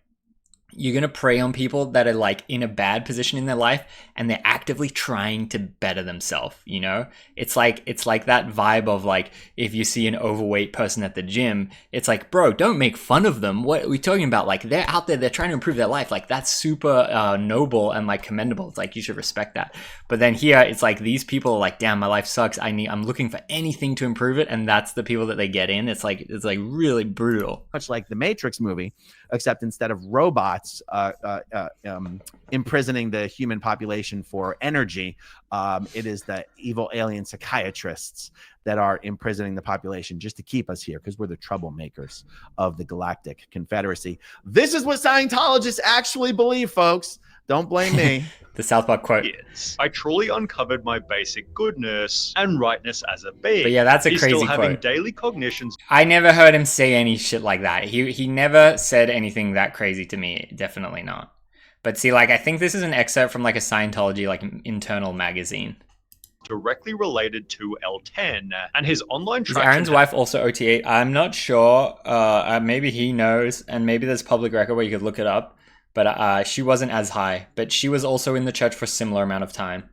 you're going to prey on people that are like in a bad position in their life and they're actively trying to better themselves, you know? It's like that vibe of like, if you see an overweight person at the gym, it's like, bro, don't make fun of them. What are we talking about? Like, they're out there, they're trying to improve their life. Like, that's super noble and like commendable. It's like, you should respect that. But then here, it's like these people are like, damn, my life sucks. I'm looking for anything to improve it. And that's the people that they get in. It's like really brutal. Much like the Matrix movie, except instead of robots imprisoning the human population for energy, it is the evil alien psychiatrists that are imprisoning the population just to keep us here, because we're the troublemakers of the Galactic Confederacy. This is what Scientologists actually believe, folks. Don't blame me. The South Park quote. Yes, I truly uncovered my basic goodness and rightness as a being. But yeah, that's a He's crazy still having quote. daily cognitions. I never heard him say any shit like that. He never said anything that crazy to me. Definitely not. But see, like, I think this is an excerpt from like a Scientology like internal magazine. Directly related to L10 and his online Is traction. Aaron's wife also OT8? I'm not sure. Maybe he knows, and maybe there's public record where you could look it up. But she wasn't as high. But she was also in the church for a similar amount of time.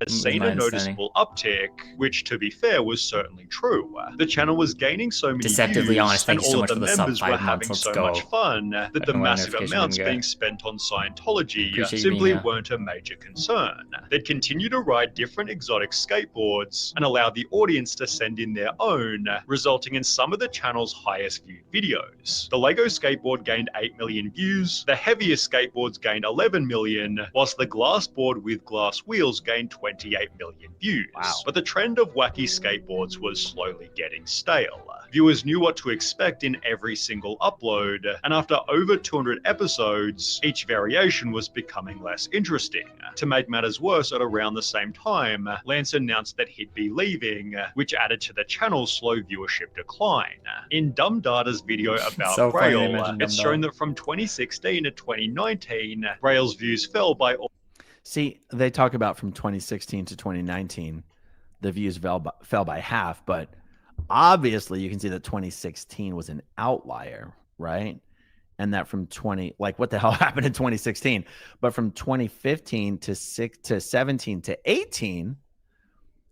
Has seen a noticeable uptick, which, to be fair, was certainly true. The channel was gaining so many Deceptively views, honest. Thank and you so all much of for the the sub. members were 5 having months. Let's so go. much fun that the Why massive notification amounts didn't go. being spent on Scientology Appreciate you simply being here. weren't a major concern. They'd continue to ride different exotic skateboards and allow the audience to send in their own, resulting in some of the channel's highest viewed videos. The Lego skateboard gained 8 million views, the heaviest skateboards gained 11 million, whilst the glass board with glass wheels gained 28 million views. Wow. But the trend of wacky skateboards was slowly getting stale. Viewers knew what to expect in every single upload, and after over 200 episodes, each variation was becoming less interesting. To make matters worse, at around the same time, Lance announced that he'd be leaving, which added to the channel's slow viewership decline. In Dumb Data's video about So funny they Braille, mentioned it's Dumb shown Data. that from 2016 to 2019, Braille's views fell by See, they talk about from 2016 to 2019, the views fell by half, but obviously you can see that 2016 was an outlier, right? And that from what the hell happened in 2016? But from 2015 to 17 to 18,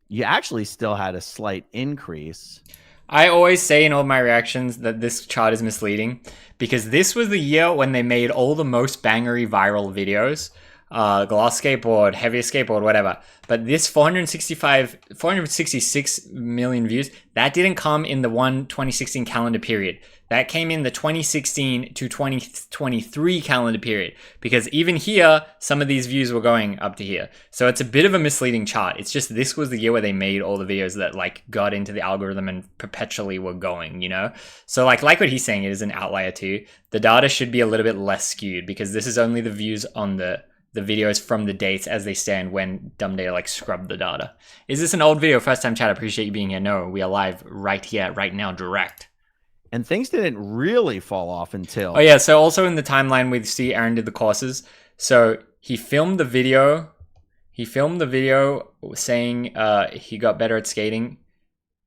you actually still had a slight increase. I always say in all my reactions that this chart is misleading because this was the year when they made all the most bangery viral videos. Glass skateboard, heaviest skateboard, whatever. But this 466 million views, that didn't come in the 2016 calendar period. That came in the 2016 to 2023 calendar period. Because even here, some of these views were going up to here. So it's a bit of a misleading chart. It's just this was the year where they made all the videos that like got into the algorithm and perpetually were going, you know? So like what he's saying, it is an outlier too. The data should be a little bit less skewed because this is only the views on the videos from the dates as they stand when Dumb Data like scrubbed the data. Is this an old video? First time chat, appreciate you being here. No, we are live right here, right now, direct. And things didn't really fall off until... Oh yeah, so also in the timeline we see Aaron did the courses. So he filmed the video. Saying he got better at skating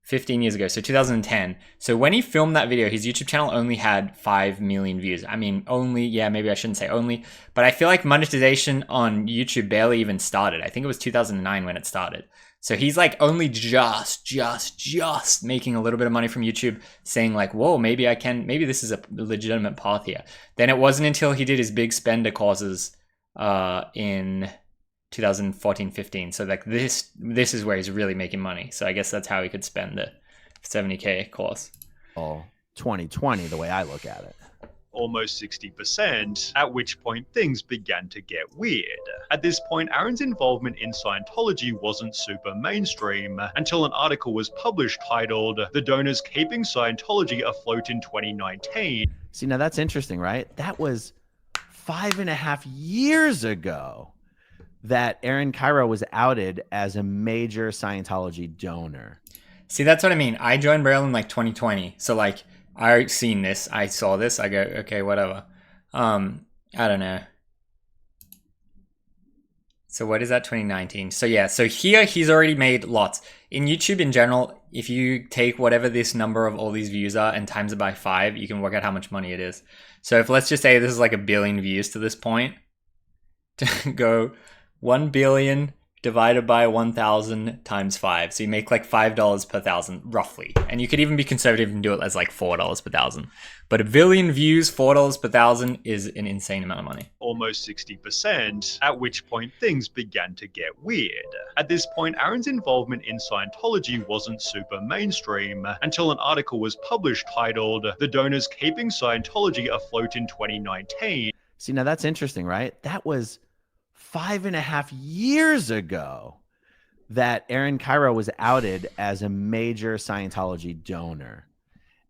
15 years ago, so 2010. So when he filmed that video, his YouTube channel only had 5 million views. I mean, only, yeah, maybe I shouldn't say only, but I feel like monetization on YouTube barely even started. I think it was 2009 when it started. So he's like only just making a little bit of money from YouTube, saying like, whoa, maybe this is a legitimate path here. Then it wasn't until he did his big spender courses in 2014-15. So like this is where he's really making money. So I guess that's how he could spend the 70K course. Oh, 2020, the way I look at it. Almost 60%, at which point things began to get weird. At this point, Aaron's involvement in Scientology wasn't super mainstream until an article was published titled "The Donors Keeping Scientology Afloat in 2019." See, now that's interesting, right? That was 5.5 years ago that Aaron Cairo was outed as a major Scientology donor. See, that's what I mean. I joined Braille in like 2020. So like I seen this, I saw this, I go, okay, whatever. I don't know. So what is that, 2019? So yeah, so here he's already made lots. In YouTube in general, if you take whatever this number of all these views are and times it by 5, you can work out how much money it is. So if let's just say this is like 1 billion views to this point, to go 1 billion divided by 1,000 times 5. So you make like $5 per 1,000, roughly. And you could even be conservative and do it as like $4 per 1,000. But 1 billion views, $4 per 1,000 is an insane amount of money. Almost 60%, at which point things began to get weird. At this point, Aaron's involvement in Scientology wasn't super mainstream until an article was published titled "The Donors Keeping Scientology Afloat in 2019." See, now that's interesting, right? That was 5.5 years ago that Aaron Cairo was outed as a major Scientology donor.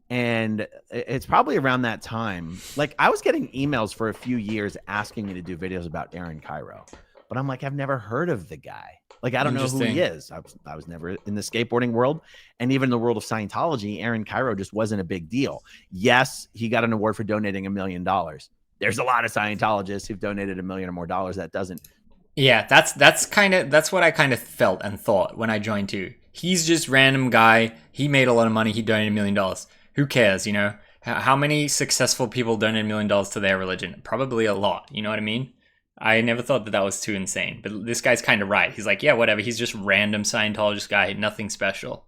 And it's probably around that time. Like I was getting emails for a few years asking me to do videos about Aaron Cairo, but I'm like, I've never heard of the guy. Like, I don't know who he is. I was never in the skateboarding world. And even in the world of Scientology, Aaron Cairo just wasn't a big deal. Yes, he got an award for donating $1 million. There's a lot of Scientologists who've donated $1 million or more. That doesn't. Yeah, that's what I kind of felt and thought when I joined too. He's just random guy. He made a lot of money. He donated $1 million. Who cares, you know? How many successful people donate $1 million to their religion? Probably a lot. You know what I mean? I never thought that was too insane. But this guy's kind of right. He's like, yeah, whatever. He's just random Scientologist guy. Nothing special.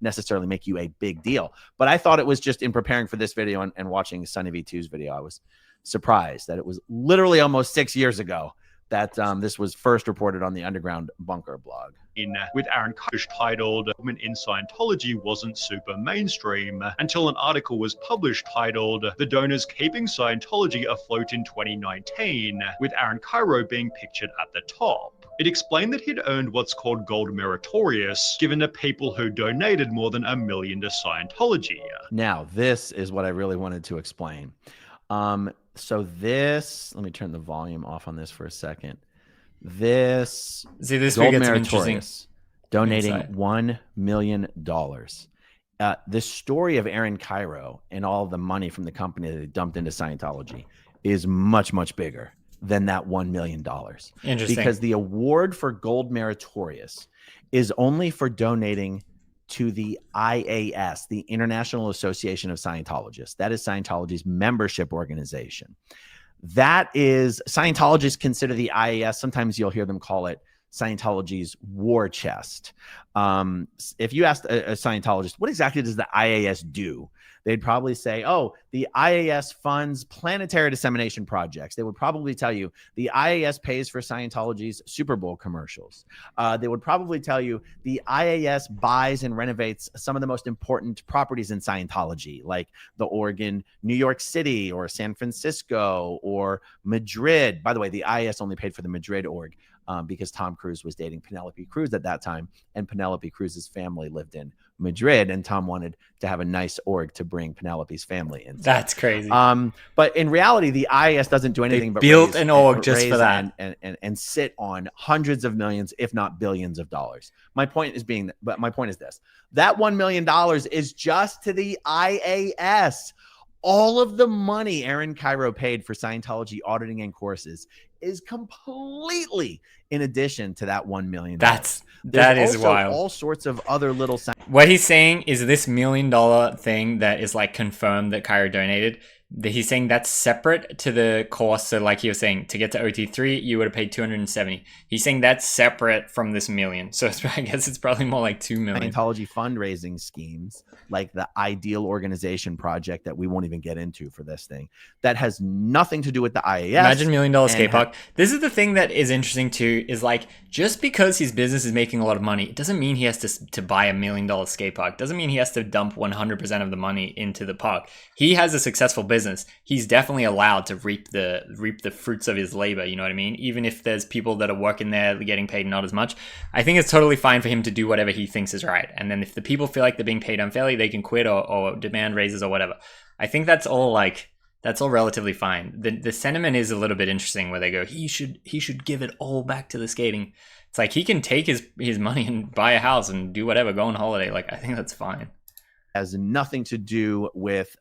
Necessarily make you a big deal. But I thought it was just in preparing for this video and watching Sunny V2's video, I was surprised that it was literally almost 6 years ago that this was first reported on the Underground Bunker blog. With Aaron Koch titled "Women in Scientology Wasn't Super Mainstream" until an article was published titled "The Donors Keeping Scientology Afloat in 2019," with Aaron Cairo being pictured at the top. It explained that he'd earned what's called gold meritorious, given to people who donated more than $1 million to Scientology. Now, this is what I really wanted to explain. So this, let me turn the volume off on this for a second. This gold meritorious, donating insight. $1 million. The story of Aaron Cairo and all the money from the company that they dumped into Scientology is much, much bigger than that $1 million. Interesting. Because the award for gold meritorious is only for donating to the IAS, the International Association of Scientologists. That is Scientology's membership organization. That is, Scientologists consider the IAS, sometimes you'll hear them call it Scientology's war chest. If you asked a Scientologist, what exactly does the IAS do? They'd probably say, oh, the IAS funds planetary dissemination projects. They would probably tell you the IAS pays for Scientology's Super Bowl commercials. They would probably tell you the IAS buys and renovates some of the most important properties in Scientology, like the Oregon, New York City, or San Francisco, or Madrid. By the way, the IAS only paid for the Madrid org because Tom Cruise was dating Penelope Cruz at that time, and Penelope Cruz's family lived in Madrid, and Tom wanted to have a nice org to bring Penelope's family in. That's crazy. But in reality, the IAS doesn't do anything but build an org just for that and sit on hundreds of millions, if not billions of dollars. My point is this: that $1 million is just to the IAS. All of the money Aaron Cairo paid for Scientology auditing and courses is completely in addition to that $1 million. That is wild. All sorts of other little. What he's saying is this $1 million thing that is like confirmed that Cairo donated. He's saying that's separate to the course. So like he was saying, to get to OT3, you would have paid $270. He's saying that's separate from this $1 million. So I guess it's probably more like $2 million. Scientology fundraising schemes, like the Ideal Organization Project that we won't even get into for this thing, that has nothing to do with the IAS. Imagine $1 million skate park. This is the thing that is interesting too, is like, just because his business is making a lot of money, it doesn't mean he has to buy $1 million skate park. It doesn't mean he has to dump 100% of the money into the park. He has a successful business. He's definitely allowed to reap the fruits of his labor, you know what I mean? Even if there's people that are working there getting paid not as much, I think it's totally fine for him to do whatever he thinks is right. And then if the people feel like they're being paid unfairly, they can quit or demand raises or whatever. I think that's all relatively fine. The sentiment is a little bit interesting where they go, he should give it all back to the skating. It's like he can take his money and buy a house and do whatever, go on holiday. Like, I think that's fine. Has nothing to do with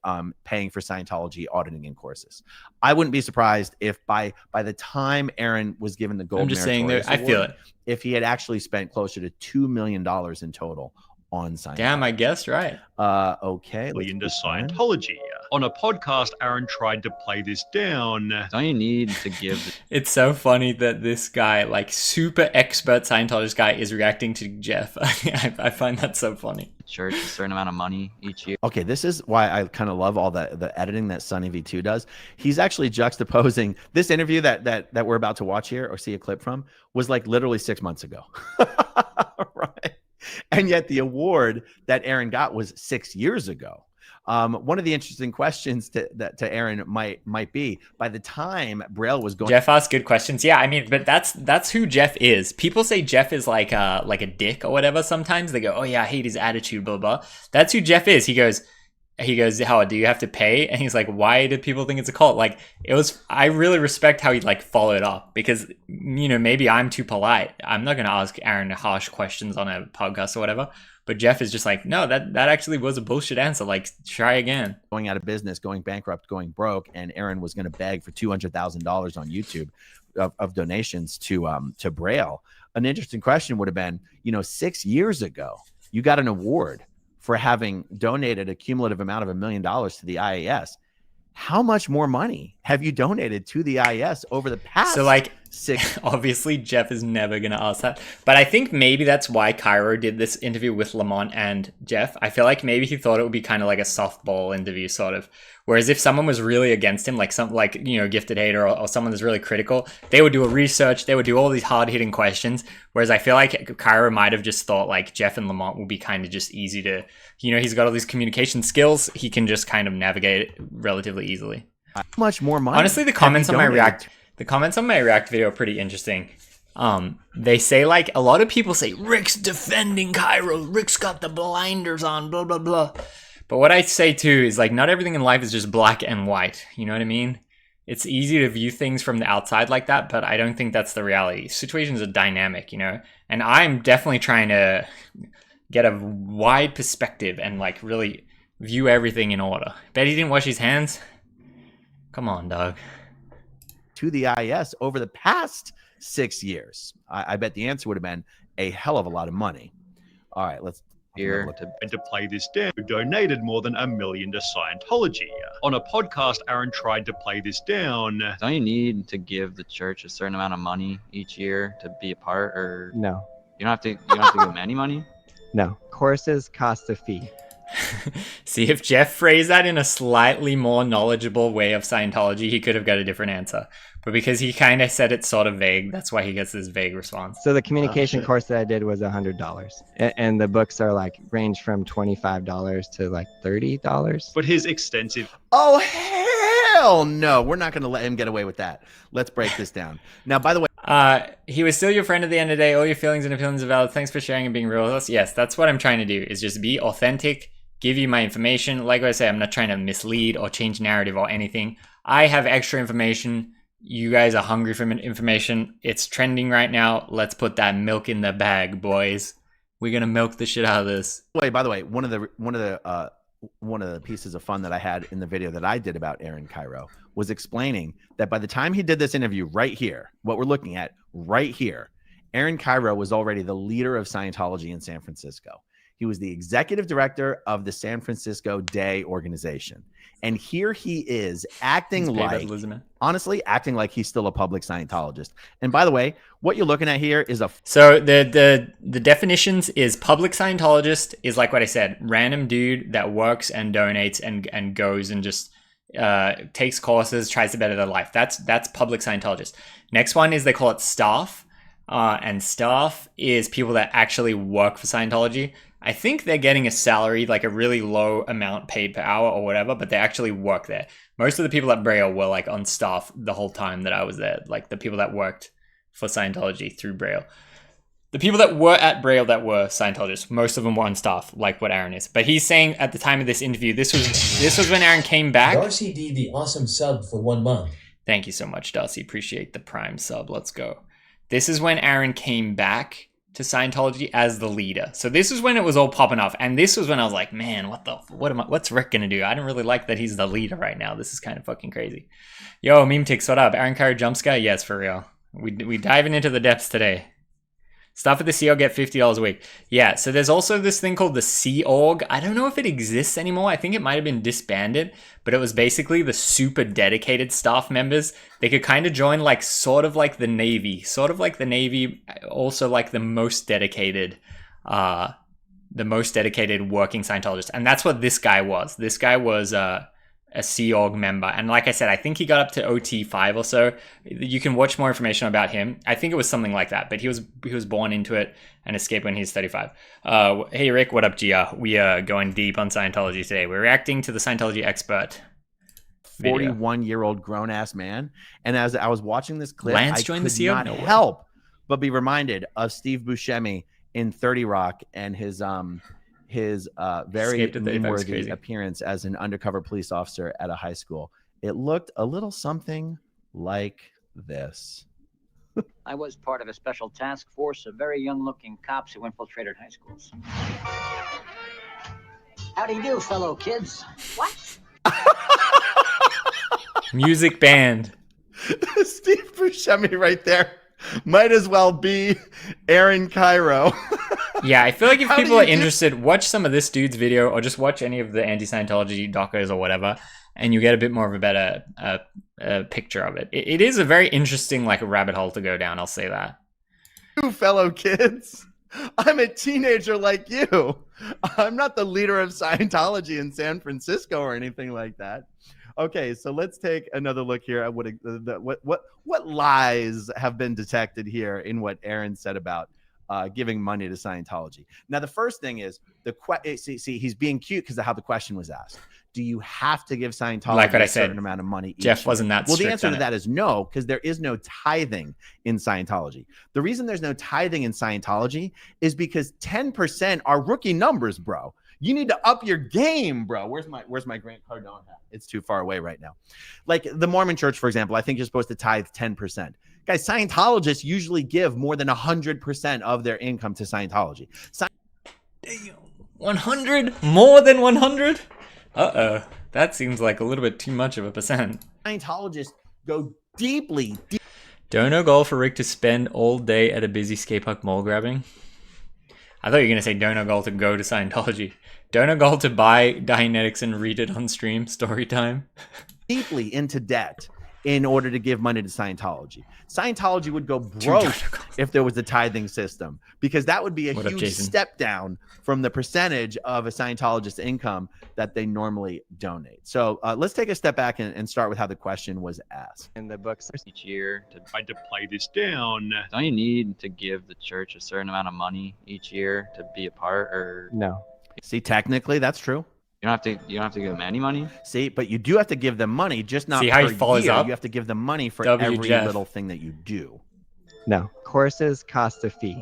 paying for Scientology auditing and courses. I wouldn't be surprised if by the time Aaron was given the gold, I'm just saying there, I feel it. If he had actually spent closer to $2 million in total on Scientology. Damn, I guessed right. Okay. Into Scientology. On a podcast, Aaron tried to play this down. Don't you need to give? It's so funny that this guy, like super expert Scientologist guy, is reacting to Jeff. I find that so funny. Church a certain amount of money each year. Okay, this is why I kind of love all the editing that Sunny V2 does. He's actually juxtaposing this interview that we're about to watch here or see a clip from was like literally 6 months ago. Right. And yet the award that Aaron got was 6 years ago. One of the interesting questions to Aaron might be, by the time Braille was going, Jeff asked good questions. Yeah, I mean, but that's who Jeff is. People say Jeff is like a dick or whatever. Sometimes they go, oh yeah, I hate his attitude, blah blah. That's who Jeff is. He goes, he goes, Howard, do you have to pay? And he's like, why do people think it's a cult? Like, I really respect how he like followed up, because, you know, maybe I'm too polite. I'm not going to ask Aaron harsh questions on a podcast or whatever. But Jeff is just like, no, that actually was a bullshit answer. Like, try again. Going out of business, going bankrupt, going broke. And Aaron was going to beg for $200,000 on YouTube of donations to Braille. An interesting question would have been, you know, 6 years ago, you got an award for having donated a cumulative amount of $1 million to the IAS. How much more money have you donated to the IAS over the past? So like, 6? Obviously Jeff is never going to ask that, but I think maybe that's why Cairo did this interview with Lamont and Jeff. I feel like maybe he thought it would be kind of like a softball interview sort of, whereas if someone was really against him, like some, like, you know, Gifted Hater or someone that's really critical, they would do a research, they would do all these hard hitting questions, whereas I feel like Cairo might have just thought like Jeff and Lamont would be kind of just easy to, you know, he's got all these communication skills, he can just kind of navigate it relatively easily. How much more money? Honestly, the comments on my React video are pretty interesting. They say, like, a lot of people say, Rick's defending Cairo, Rick's got the blinders on, blah, blah, blah. But what I say too is, like, not everything in life is just black and white. You know what I mean? It's easy to view things from the outside like that, but I don't think that's the reality. Situations are dynamic, you know? And I'm definitely trying to get a wide perspective and, like, really view everything in order. Bet he didn't wash his hands? Come on, dog. To the IS over the past 6 years? I bet the answer would have been a hell of a lot of money. All right, let's Here And to play this down, donated more than $1 million to Scientology. On a podcast, Aaron tried to play this down. don't you need to give the church a certain amount of money each year to be a part, or No, you don't have to give them any money? no. Courses cost a fee. See, if Jeff phrased that in a slightly more knowledgeable way of Scientology, he could have got a different answer. But because he kind of said it sort of vague, that's why he gets this vague response. So the communication shit. course that I did was $100, and the books are like range from $25 to like $30. But his extensive Oh, hell no. We're not going to let him get away with that. Let's break this down. Now, by the way, He was still your friend at the end of the day. All your feelings and opinions are valid. Thanks for sharing and being real with us. Yes, that's what I'm trying to do, is just be authentic, give you my information. Like I say, I'm not trying to mislead or change narrative or anything. I have extra information. You guys are hungry for information. It's trending right now. Let's put that milk in the bag, boys. We're gonna milk the shit out of this. by the way, one of the pieces of fun that I had in the video that I did about Aaron Cairo was explaining that by the time he did this interview right here, what we're looking at right here, Aaron Cairo was already the leader of Scientology in San Francisco. He was the executive director of the San Francisco Day organization. And here he is acting like, honestly, acting like he's still a public Scientologist. And by the way, what you're looking at here is So the definitions is public Scientologist is like what I said, random dude that works and donates and goes and just takes courses, tries to better their life. That's public Scientologist. Next one is they call it staff. And staff is people that actually work for Scientology. I think they're getting a salary, like a really low amount paid per hour or whatever, but they actually work there. Most of the people at Braille were like on staff the whole time that I was there, like the people that worked for Scientology through Braille. The people that were at Braille that were Scientologists, most of them were on staff, like what Aaron is. But he's saying at the time of this interview, this was when Aaron came back. Darcy D, the awesome sub for 1 month. Thank you so much, Darcy. Appreciate the Prime sub. Let's go. This is when Aaron came back to Scientology as the leader. So this is when it was all popping off. And this was when I was like, man, what's Rick gonna do? I don't really like that he's the leader right now. This is kind of fucking crazy. Yo, Meme Ticks, what up? Aaron Cairo jump scare? Yes, for real. We diving into the depths today. Stuff at the Sea Org get $50 a week. Yeah, so there's also this thing called the Sea Org. I don't know if it exists anymore. I think it might have been disbanded, but it was basically the super dedicated staff members. They could kind of join like sort of like the Navy, also like the most dedicated working Scientologist. And that's what this guy was. This guy was a Sea Org member. And like I said, I think he got up to OT5 or so. You can watch more information about him. I think it was something like that, but he was born into it and escaped when he's 35. Hey, Rick, what up, GR? We are going deep on Scientology today. We're reacting to the Scientology expert. 41-year-old grown-ass man. And as I was watching this clip, Lance I joined could the Sea Org? not No way. help but be reminded of Steve Buscemi in 30 Rock and his his very Escaped at 35 is meme-worthy crazy. appearance as an undercover police officer at a high school. It looked a little something like this. I was part of a special task force of very young-looking cops who infiltrated high schools. How do you do, fellow kids? What? Music band. Steve Buscemi right there might as well be Aaron Cairo. Yeah, I feel like if How do people are you do- interested, watch some of this dude's video or just watch any of the anti-Scientology docos or whatever, and you get a bit more of a better picture of it. It is a very interesting like rabbit hole to go down, I'll say that. You fellow kids, I'm a teenager like you. I'm not the leader of Scientology in San Francisco or anything like that. Okay, so let's take another look here at what lies have been detected here in what Aaron said about giving money to Scientology. Now, the first thing is see, he's being cute because of how the question was asked. Do you have to give Scientology Like what I a certain said, amount of money? Jeff each wasn't year? that Well, the strict answer on to it. that is no, because there is no tithing in Scientology. The reason there's no tithing in Scientology is because 10% are rookie numbers, bro. You need to up your game, bro. Where's my Grant Cardone hat? It's too far away right now. Like the Mormon Church, for example, I think you're supposed to tithe 10%. Guys, Scientologists usually give more than 100% of their income to Scientology. 100? More than 100? Uh-oh. That seems like a little bit too much of a percent. Scientologists go deeply. Dono goal for Rick to spend all day at a busy skate park mall grabbing. I thought you were going to say dono goal to go to Scientology. Dono goal to buy Dianetics and read it on stream, story time. Deeply into debt in order to give money to Scientology. Scientology would go broke if there was a tithing system, because that would be a huge step down from the percentage of a Scientologist's income that they normally donate. So let's take a step back and start with how the question was asked. In the books, Each year to Tried to play this down. don't you need to give the church a certain amount of money each year to be a part, or no. See, technically that's true. you don't have to give them any money? See, but you do have to give them money, just not See how he per follows year. up? You have to give them money for W. every Jeff. little thing that you do. No. Courses cost a fee.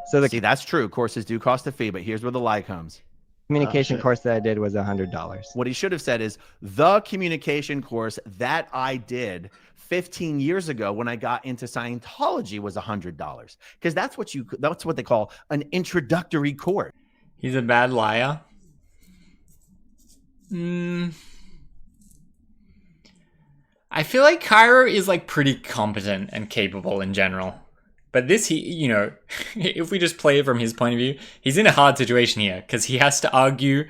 So the See, that's true. Courses do cost a fee, but here's where the lie comes. communication shit. course that I did was $100. What he should have said is the communication course that I did 15 years ago when I got into Scientology was $100, because that's what they call an introductory course. He's a bad liar. I feel like Cairo is like pretty competent and capable in general. But this, if we just play it from his point of view, he's in a hard situation here because he has to argue.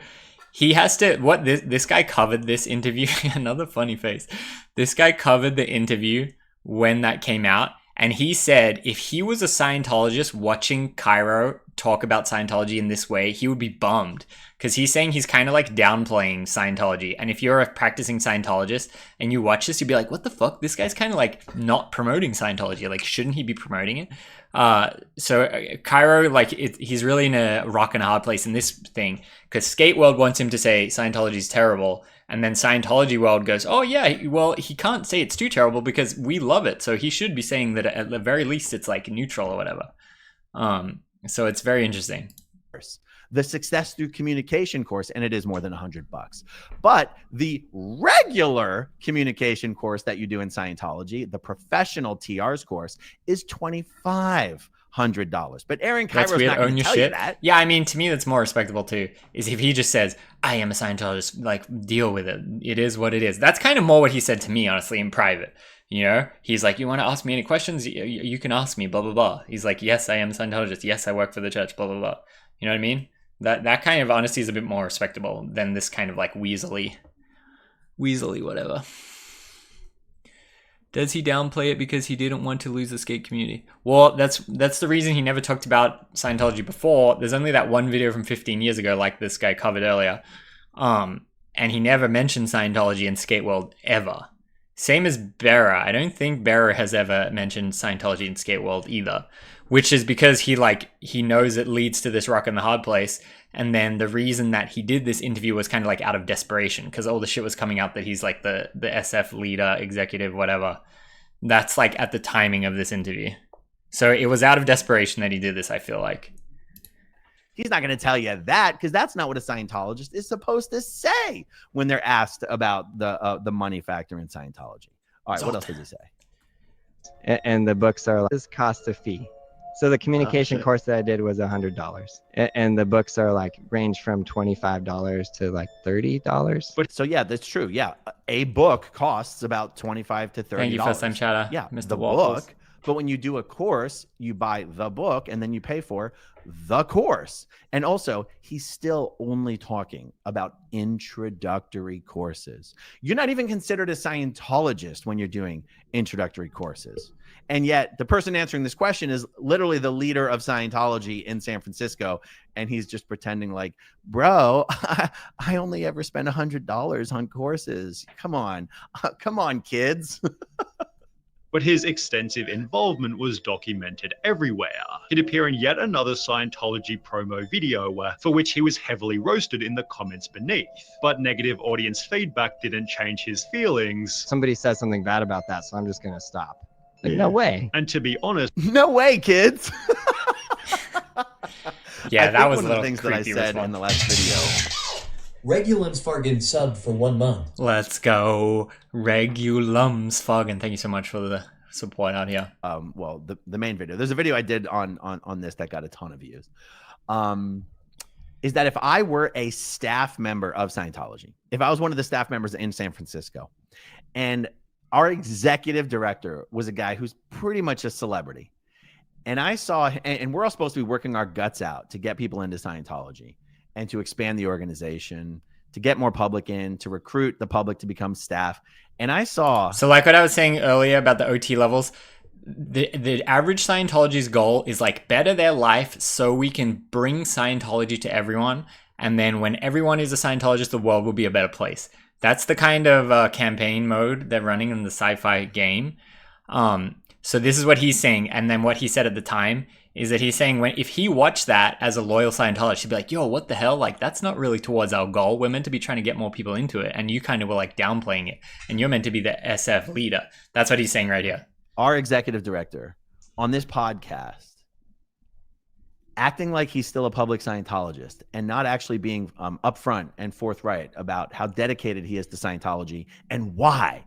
This guy covered this interview. Another funny face. This guy covered the interview when that came out. And he said if he was a Scientologist watching Cairo talk about Scientology in this way, he would be bummed. Because he's saying he's kind of like downplaying Scientology. And if you're a practicing Scientologist and you watch this, you'd be like, what the fuck? This guy's kind of like not promoting Scientology. Like, shouldn't he be promoting it? So Cairo, like, he's really in a rock and a hard place in this thing. Because Skate World wants him to say Scientology's terrible. And then Scientology World goes, oh yeah, well, he can't say it's too terrible because we love it. So he should be saying that at the very least it's like neutral or whatever. So it's very interesting. The Success Through Communication course, and it is more than $100. But the regular communication course that you do in Scientology, the professional TR's course, is $2,500. But Aaron Cairo's not going to tell you that. Yeah, I mean, to me, that's more respectable too. Is if he just says, "I am a Scientologist," like deal with it. It is what it is. That's kind of more what he said to me, honestly, in private. You know, he's like, "You want to ask me any questions? You can ask me." Blah blah blah. He's like, "Yes, I am a Scientologist. Yes, I work for the church." Blah blah blah. You know what I mean? That kind of honesty is a bit more respectable than this kind of like weaselly whatever. Does he downplay it because he didn't want to lose the skate community? Well, that's the reason he never talked about Scientology before. There's only that one video from 15 years ago, like this guy covered earlier. And he never mentioned Scientology in Skate World ever. Same as Bera. I don't think Bera has ever mentioned Scientology in Skate World either, which is because he knows it leads to this rock and the hard place. And then the reason that he did this interview was kind of like out of desperation because all the shit was coming out that he's like the SF leader, executive, whatever. That's like at the timing of this interview. So it was out of desperation that he did this, I feel like. He's not going to tell you that because that's not what a Scientologist is supposed to say when they're asked about the money factor in Scientology. All right, what else does he say? And the books are like, this costs a fee. So the communication course that I did was $100. And the books are like range from $25 to like $30. But so yeah, that's true. Yeah, a book costs about $25 to $30. Thank you, first time chatter. Yeah, Mr. the Waffles. book. But when you do a course, you buy the book and then you pay for the course. And also, he's still only talking about introductory courses. You're not even considered a Scientologist when you're doing introductory courses. And yet the person answering this question is literally the leader of Scientology in San Francisco. And he's just pretending like, bro, I only ever spend $100 on courses. Come on. Come on, kids. But his extensive involvement was documented everywhere. He'd appear in yet another Scientology promo video for which he was heavily roasted in the comments beneath. But negative audience feedback didn't change his feelings. Somebody says something bad about that, so I'm just going to stop. Like, no way. And to be honest, No way, kids. Yeah, that was one a of little the things that I creepy said response. in the last video. Regulums Fargan subbed for 1 month. Let's go, Regulums Foggin. Thank you so much for the support out here. Well, the main video. There's a video I did on this that got a ton of views. Is that if I were a staff member of Scientology, if I was one of the staff members in San Francisco, and our executive director was a guy who's pretty much a celebrity, and I saw, and we're all supposed to be working our guts out to get people into Scientology and to expand the organization, to get more public in, to recruit the public to become staff. And I saw... So like what I was saying earlier about the OT levels, the average Scientology's goal is like better their life so we can bring Scientology to everyone. And then when everyone is a Scientologist, the world will be a better place. That's the kind of campaign mode they're running in the sci-fi game. So this is what he's saying. And then what he said at the time is that he's saying if he watched that as a loyal Scientologist, he'd be like, yo, what the hell? Like, that's not really towards our goal. We're meant to be trying to get more people into it. And you kind of were like downplaying it. And you're meant to be the SF leader. That's what he's saying right here. Our executive director on this podcast acting like he's still a public Scientologist and not actually being upfront and forthright about how dedicated he is to Scientology and why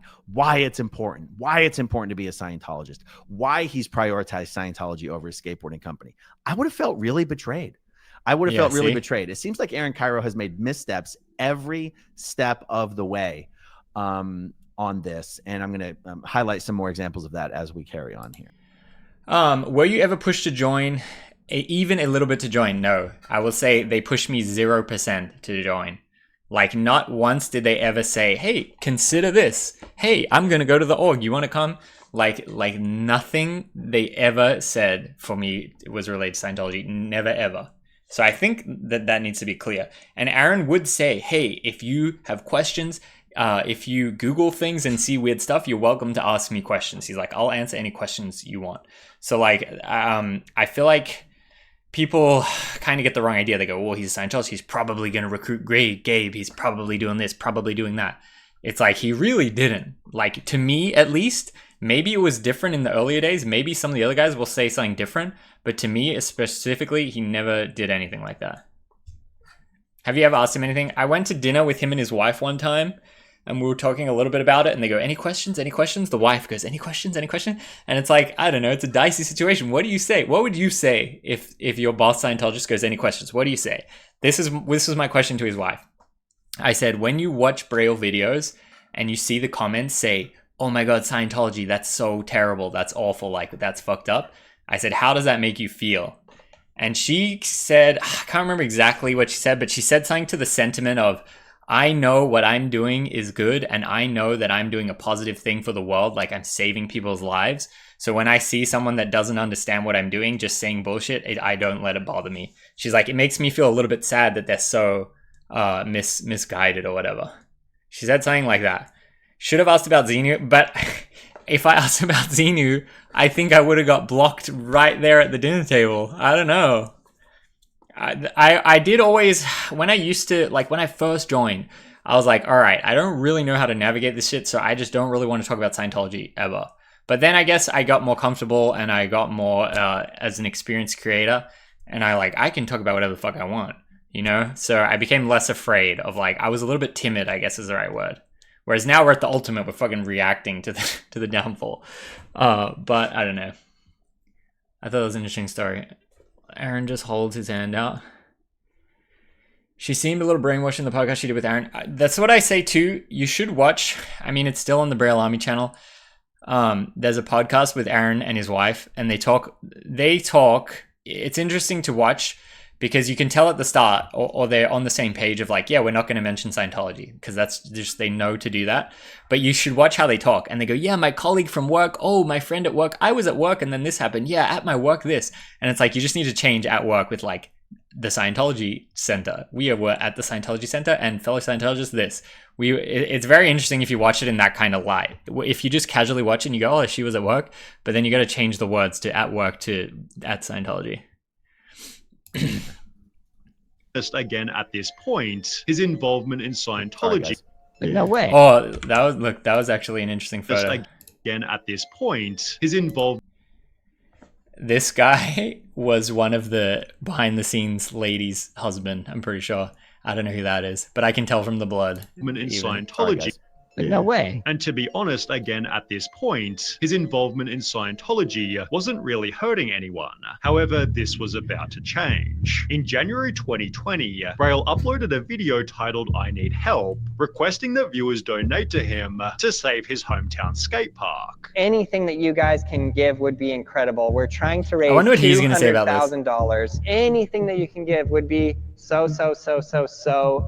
it's important to be a Scientologist, why he's prioritized Scientology over his skateboarding company. I would have felt really betrayed. Betrayed. It seems like Aaron Cairo has made missteps every step of the way on this. And I'm going to highlight some more examples of that as we carry on here. Were you ever pushed to join? Even a little bit to join? No. I will say they pushed me 0% to join. Like, not once did they ever say, hey, consider this. Hey, I'm going to go to the org. You want to come? Like nothing they ever said for me was related to Scientology. Never, ever. So I think that needs to be clear. And Aaron would say, hey, if you have questions, if you Google things and see weird stuff, you're welcome to ask me questions. He's like, I'll answer any questions you want. So like, I feel like people kind of get the wrong idea. They go, well, he's a Scientologist. He's probably going to recruit Gabe. He's probably doing this, probably doing that. It's like, he really didn't. Like, to me, at least, maybe it was different in the earlier days. Maybe some of the other guys will say something different. But to me, specifically, he never did anything like that. Have you ever asked him anything? I went to dinner with him and his wife one time, and we were talking a little bit about it, and they go, any questions? Any questions? The wife goes, any questions? Any question? And it's like, I don't know, it's a dicey situation. What do you say? What would you say if your boss Scientologist goes, any questions? What do you say? This is my question to his wife. I said, when you watch Braille videos and you see the comments say, oh my God, Scientology, that's so terrible. That's awful. Like, that's fucked up. I said, how does that make you feel? And she said, I can't remember exactly what she said, but she said something to the sentiment of, I know what I'm doing is good, and I know that I'm doing a positive thing for the world, like I'm saving people's lives. So when I see someone that doesn't understand what I'm doing, just saying bullshit, I don't let it bother me. She's like, it makes me feel a little bit sad that they're so misguided or whatever. She said something like that. Should have asked about Xenu, but if I asked about Xenu, I think I would have got blocked right there at the dinner table. I don't know. I did always, when I first joined, I was like, all right, I don't really know how to navigate this shit, so I just don't really want to talk about Scientology ever. But then I guess I got more comfortable and I got more as an experienced creator. And I can talk about whatever the fuck I want, you know? So I became less afraid of like, I was a little bit timid, I guess is the right word. Whereas now we're at the ultimate, we're fucking reacting to the downfall. But I don't know. I thought it was an interesting story. Aaron just holds his hand out. She seemed a little brainwashed in the podcast she did with Aaron. That's what I say too. You should watch. I mean, it's still on the Braille Army channel. There's a podcast with Aaron and his wife, and they talk. It's interesting to watch because you can tell at the start, or they're on the same page of like, yeah, we're not going to mention Scientology because that's just, they know to do that. But you should watch how they talk. And they go, yeah, my colleague from work. Oh, my friend at work. I was at work and then this happened. Yeah, at my work, this. And it's like, you just need to change at work with like the Scientology Center. We were at the Scientology Center and fellow Scientologists, this. It's very interesting if you watch it in that kind of light. If you just casually watch it and you go, oh, she was at work. But then you got to change the words to at work to at Scientology. Again at this point, his involvement in Scientology. No way. Oh, that was actually an interesting photo. Again at this point, his involvement. This guy was one of the behind the scenes ladies' husband, I'm pretty sure. I don't know who that is, but I can tell from the blood. In Scientology. No way. And to be honest, again, at this point, his involvement in Scientology wasn't really hurting anyone. However, this was about to change. In January 2020, Braille uploaded a video titled I Need Help, requesting that viewers donate to him to save his hometown skate park. Anything that you guys can give would be incredible. We're trying to raise $200,000. Anything that you can give would be so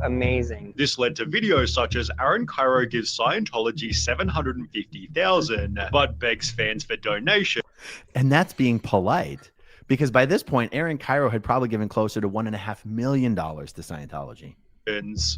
amazing. This led to videos such as Aaron Cairo gives Scientology $750,000, but begs fans for donation. And that's being polite, because by this point, Aaron Cairo had probably given closer to $1.5 million to Scientology.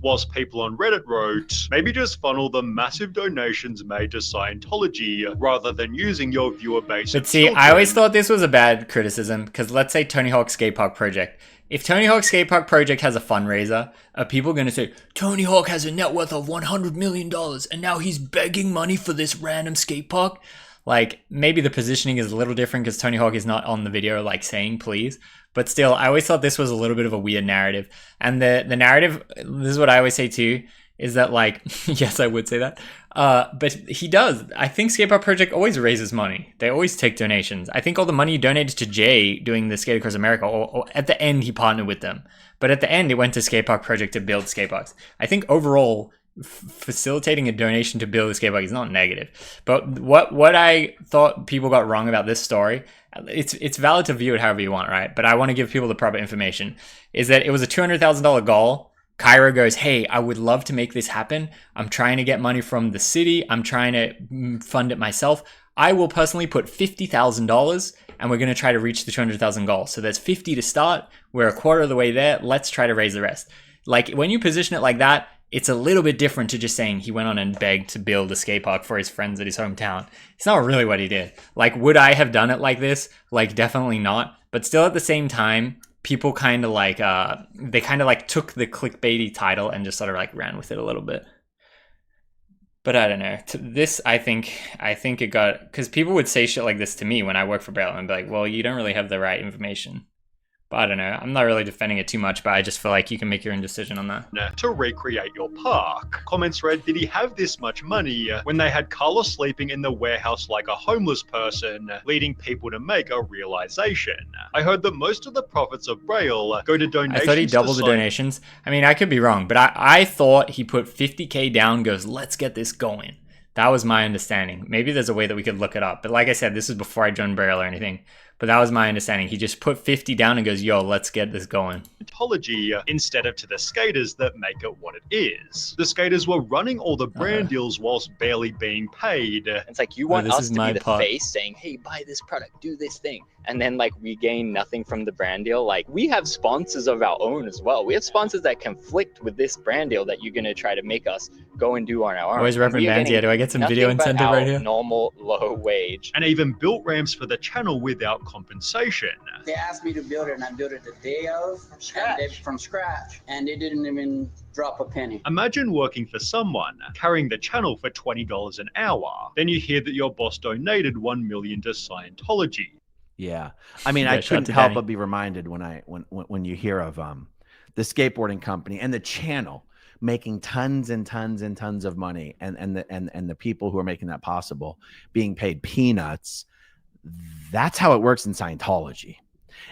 Whilst people on Reddit wrote, maybe just funnel the massive donations made to Scientology rather than using your viewer base. But see, I always thought this was a bad criticism, because let's say Tony Hawk's Skate Park Project. If Tony Hawk's Skate Park Project has a fundraiser, are people going to say, Tony Hawk has a net worth of $100 million and now he's begging money for this random skate park? Like, maybe the positioning is a little different because Tony Hawk is not on the video like saying please. But still, I always thought this was a little bit of a weird narrative. And the narrative, this is what I always say too, is that like, yes, I would say that. But he does. I think Skate Park Project always raises money. They always take donations. I think all the money you donated to Jay doing the Skate Across America, or at the end he partnered with them. But at the end it went to Skate Park Project to build skate parks. I think overall facilitating a donation to build a skate park is not negative. But what I thought people got wrong about this story, it's valid to view it however you want, right? But I want to give people the proper information, is that it was a $200,000 goal. Cairo goes, hey, I would love to make this happen. I'm trying to get money from the city. I'm trying to fund it myself. I will personally put $50,000 and we're going to try to reach the 200,000 goal. So there's 50 to start. We're a quarter of the way there. Let's try to raise the rest. Like when you position it like that, it's a little bit different to just saying he went on and begged to build a skate park for his friends at his hometown. It's not really what he did. Like, would I have done it like this? Like, definitely not. But still at the same time, people kind of like, they kind of like took the clickbaity title and just sort of like ran with it a little bit. But I don't know. This, I think it got, because people would say shit like this to me when I work for Braille and be like, well, you don't really have the right information. But I don't know. I'm not really defending it too much, but I just feel like you can make your own decision on that. To recreate your park. Comments read, did he have this much money when they had Carlos sleeping in the warehouse like a homeless person, leading people to make a realization? I heard that most of the profits of Braille go to donations. I thought he doubled the donations. I mean, I could be wrong, but I thought he put $50K down, goes, let's get this going. That was my understanding. Maybe there's a way that we could look it up. But like I said, this is before I joined Braille or anything. But that was my understanding. He just put 50 down and goes, yo, let's get this going. Instead of to the skaters that make it what it is. The skaters were running all the brand deals whilst barely being paid. It's like, you want us to be the face saying, hey, buy this product, do this thing. And then like we gain nothing from the brand deal. Like we have sponsors of our own as well. We have sponsors that conflict with this brand deal that you're going to try to make us go and do on our own. Always repping bands. Yeah, do I get some video incentive right here? Normal low wage. And even built ramps for the channel without compensation. They asked me to build it and I built it the day of from scratch. And they didn't even drop a penny. Imagine working for someone, carrying the channel for $20 an hour. Then you hear that your boss donated $1 million to Scientology. Yeah. I mean, Yeah, I shout out couldn't to help Danny. but be reminded when you hear of the skateboarding company and the channel making tons and tons and tons of money, and the people who are making that possible being paid peanuts. That's how it works in Scientology.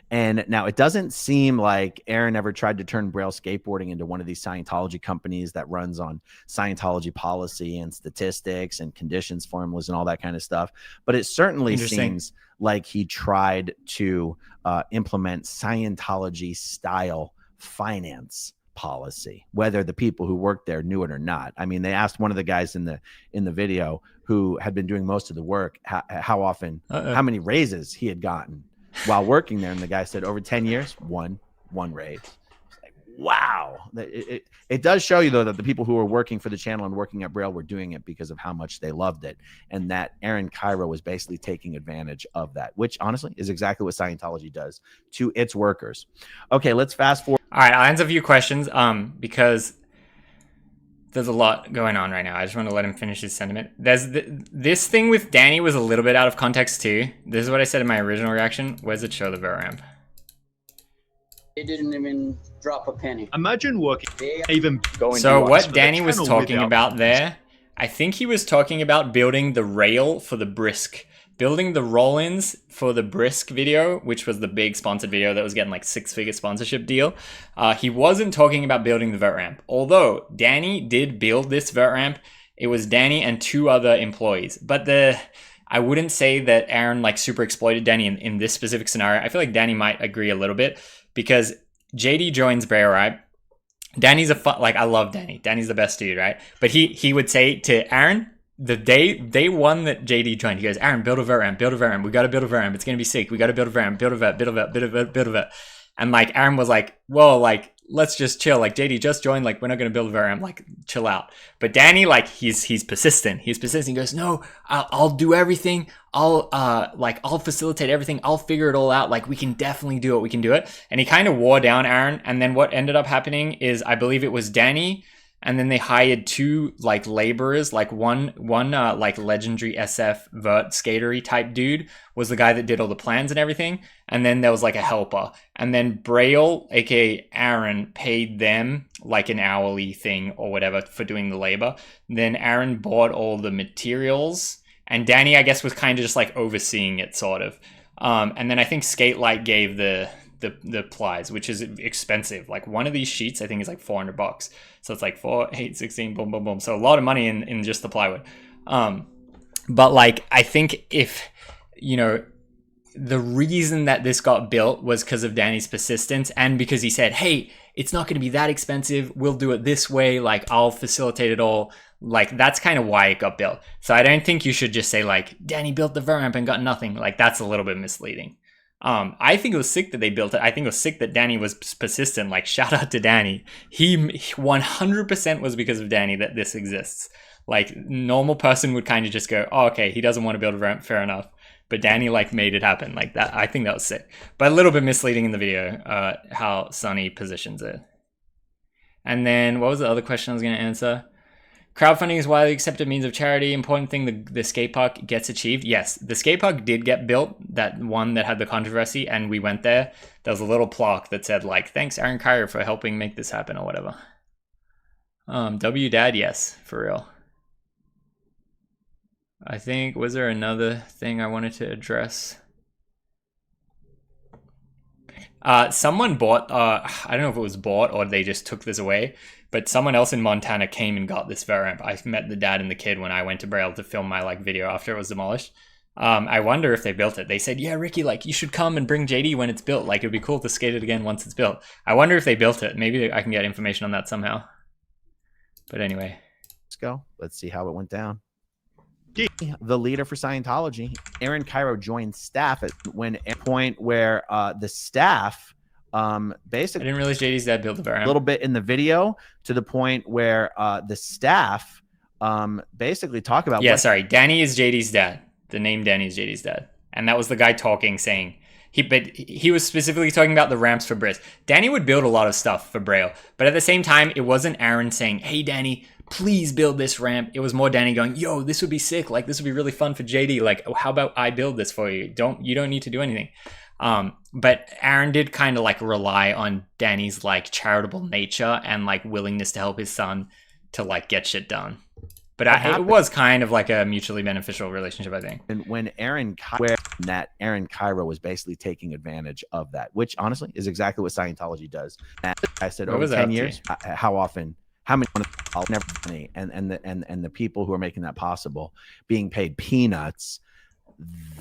And now it doesn't seem like Aaron ever tried to turn Braille skateboarding into one of these Scientology companies that runs on Scientology policy and statistics and conditions formulas and all that kind of stuff. But it certainly seems like he tried to implement Scientology style finance policy, whether the people who worked there knew it or not. I mean, they asked one of the guys in the video who had been doing most of the work how many raises he had gotten while working there, and the guy said over 10 years, one raise. It's like, wow. It does show you, though, that the people who were working for the channel and working at Braille were doing it because of how much they loved it, and that Aaron Cairo was basically taking advantage of that, which honestly is exactly what Scientology does to its workers. Okay, let's fast forward. All right, I'll answer a few questions because there's a lot going on right now. I just want to let him finish his sentiment. There's this thing with Danny was a little bit out of context too. This is what I said in my original reaction. Where's it show the vert ramp? They didn't even drop a penny. Imagine working even going. So what Danny was talking about there, I think he was talking about building the rail for the Brisk. Building the roll-ins for the Brisk video, which was the big sponsored video that was getting like 6-figure sponsorship deal. He wasn't talking about building the vert ramp. Although Danny did build this vert ramp. It was Danny and 2 other employees. But I wouldn't say that Aaron like super exploited Danny in this specific scenario. I feel like Danny might agree a little bit because JD joins Braille, right? Danny's I love Danny. Danny's the best dude, right? But he would say to Aaron, the day one that JD joined, he goes, Aaron, build a vert ramp. We got to build a vert ramp. It's going to be sick. We got to build a vert ramp, build a vert. And like, Aaron was like, whoa, like, let's just chill. Like, JD just joined. Like, we're not going to build a vert ramp. Like, chill out. But Danny, like, he's persistent. He goes, no, I'll do everything. I'll facilitate everything. I'll figure it all out. Like, we can definitely do it. We can do it. And he kind of wore down Aaron. And then what ended up happening is, I believe it was Danny, and then they hired 2 like laborers, like one like legendary SF vert skatery type dude was the guy that did all the plans and everything. And then there was like a helper. And then Braille, aka Aaron, paid them like an hourly thing or whatever for doing the labor. Then Aaron bought all the materials, and Danny, I guess, was kind of just like overseeing it sort of. And then I think Skatelight gave the plies, which is expensive. Like one of these sheets I think is like $400, so it's like 4, 8, 16, boom boom boom, so a lot of money in just the plywood. But like, I think if the reason that this got built was because of Danny's persistence, and because he said, hey, it's not going to be that expensive, we'll do it this way, like I'll facilitate it all. Like, that's kind of why it got built. So I don't think you should just say like Danny built the vert ramp and got nothing. Like, that's a little bit misleading. I think it was sick that they built it. I think it was sick that Danny was persistent. Like, shout out to Danny. He 100% was because of Danny that this exists. Like, normal person would kind of just go, oh, okay, he doesn't want to build a ramp, fair enough. But Danny, like, made it happen. Like, that, I think that was sick. But a little bit misleading in the video, how Sonny positions it. And then, what was the other question I was going to answer? Crowdfunding is widely accepted means of charity. Important thing, the skate park gets achieved. Yes, the skate park did get built, that one that had the controversy, and we went there. There was a little plaque that said, like, thanks Aaron Cairo for helping make this happen or whatever. W Dad, yes, for real. I think, was there another thing I wanted to address? Someone bought, I don't know if it was bought or they just took this away, but someone else in Montana came and got this vert ramp. I met the dad and the kid when I went to Braille to film my like video after it was demolished. I wonder if they built it. They said, yeah, Ricky, like you should come and bring JD when it's built. Like it'd be cool to skate it again once it's built. I wonder if they built it. Maybe I can get information on that somehow. But anyway. Let's go. Let's see how it went down. The leader for Scientology, Aaron Cairo, joined staff at a point where the staff basically, I didn't realize JD's dad built the vert ramp. A little bit in the video, to the point where the staff basically talk about Danny is JD's dad. The name Danny is JD's dad, and that was the guy talking, saying he was specifically talking about the ramps for Brisk. Danny would build a lot of stuff for Braille, but at the same time, it wasn't Aaron saying, hey Danny, please build this ramp. It was more Danny going, yo, this would be sick. Like, this would be really fun for JD. Like, how about I build this for you? You don't need to do anything. But Aaron did kind of like rely on Danny's like charitable nature and like willingness to help his son to like get shit done. But it was kind of like a mutually beneficial relationship, I think. And when Aaron Cairo was basically taking advantage of that, which honestly is exactly what Scientology does. And I said, over 10 years, how many, I'll never money, and the people who are making that possible being paid peanuts.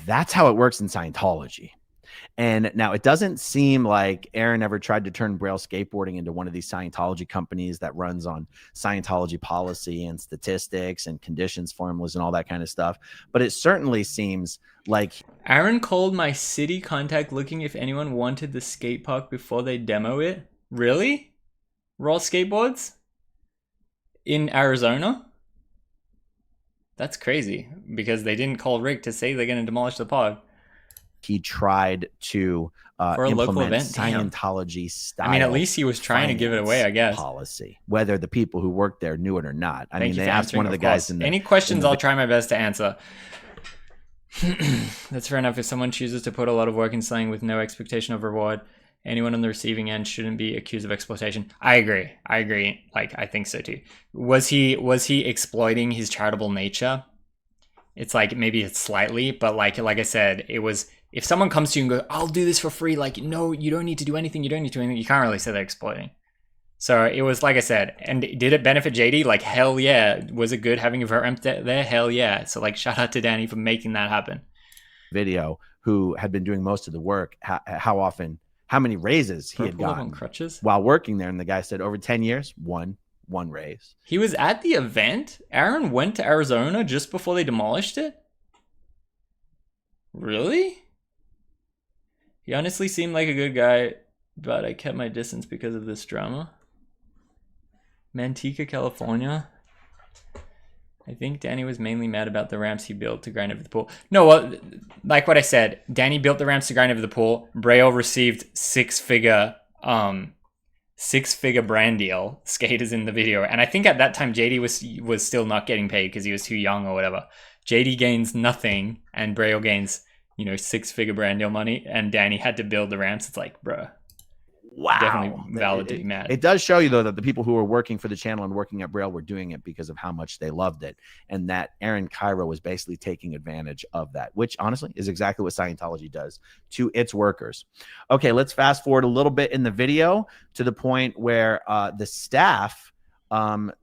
That's how it works in Scientology. And now it doesn't seem like Aaron ever tried to turn Braille Skateboarding into one of these Scientology companies that runs on Scientology policy and statistics and conditions formulas and all that kind of stuff. But it certainly seems like Aaron called my city contact looking if anyone wanted the skate park before they demo it. Really? Raw skateboards? In Arizona? That's crazy because they didn't call Rick to say they're going to demolish the park. He tried to implement Scientology style. I mean, at least he was trying to give it away, I guess. Policy, whether the people who worked there knew it or not. I mean, they asked one of the guys in the... Any questions, I'll try my best to answer. That's fair enough. If someone chooses to put a lot of work in something with no expectation of reward, anyone on the receiving end shouldn't be accused of exploitation. I agree. Like, I think so too. Was he exploiting his charitable nature? It's like, maybe it's slightly, but like I said, it was... If someone comes to you and goes, I'll do this for free, like, no, you don't need to do anything. You don't need to do anything. You can't really say they're exploiting. So it was, like I said, and did it benefit JD? Like, hell yeah. Was it good having a ramp there? Hell yeah. So, like, shout out to Danny for making that happen. Video, who had been doing most of the work, how many raises he had gotten on crutches while working there. And the guy said over 10 years, one raise. He was at the event? Aaron went to Arizona just before they demolished it? Really? He honestly seemed like a good guy, but I kept my distance because of this drama. Manteca, California. I think Danny was mainly mad about the ramps he built to grind over the pool. No, well, like what I said, Danny built the ramps to grind over the pool. Braille received six-figure brand deal. Skate is in the video. And I think at that time, JD was still not getting paid because he was too young or whatever. JD gains nothing, and Braille gains... six-figure brand deal money, and Danny had to build the ramps. It's like, bruh. Wow. Definitely valid to be mad. It does show you, though, that the people who were working for the channel and working at Braille were doing it because of how much they loved it, and that Aaron Cairo was basically taking advantage of that, which, honestly, is exactly what Scientology does to its workers. Okay, let's fast forward a little bit in the video to the point where the staff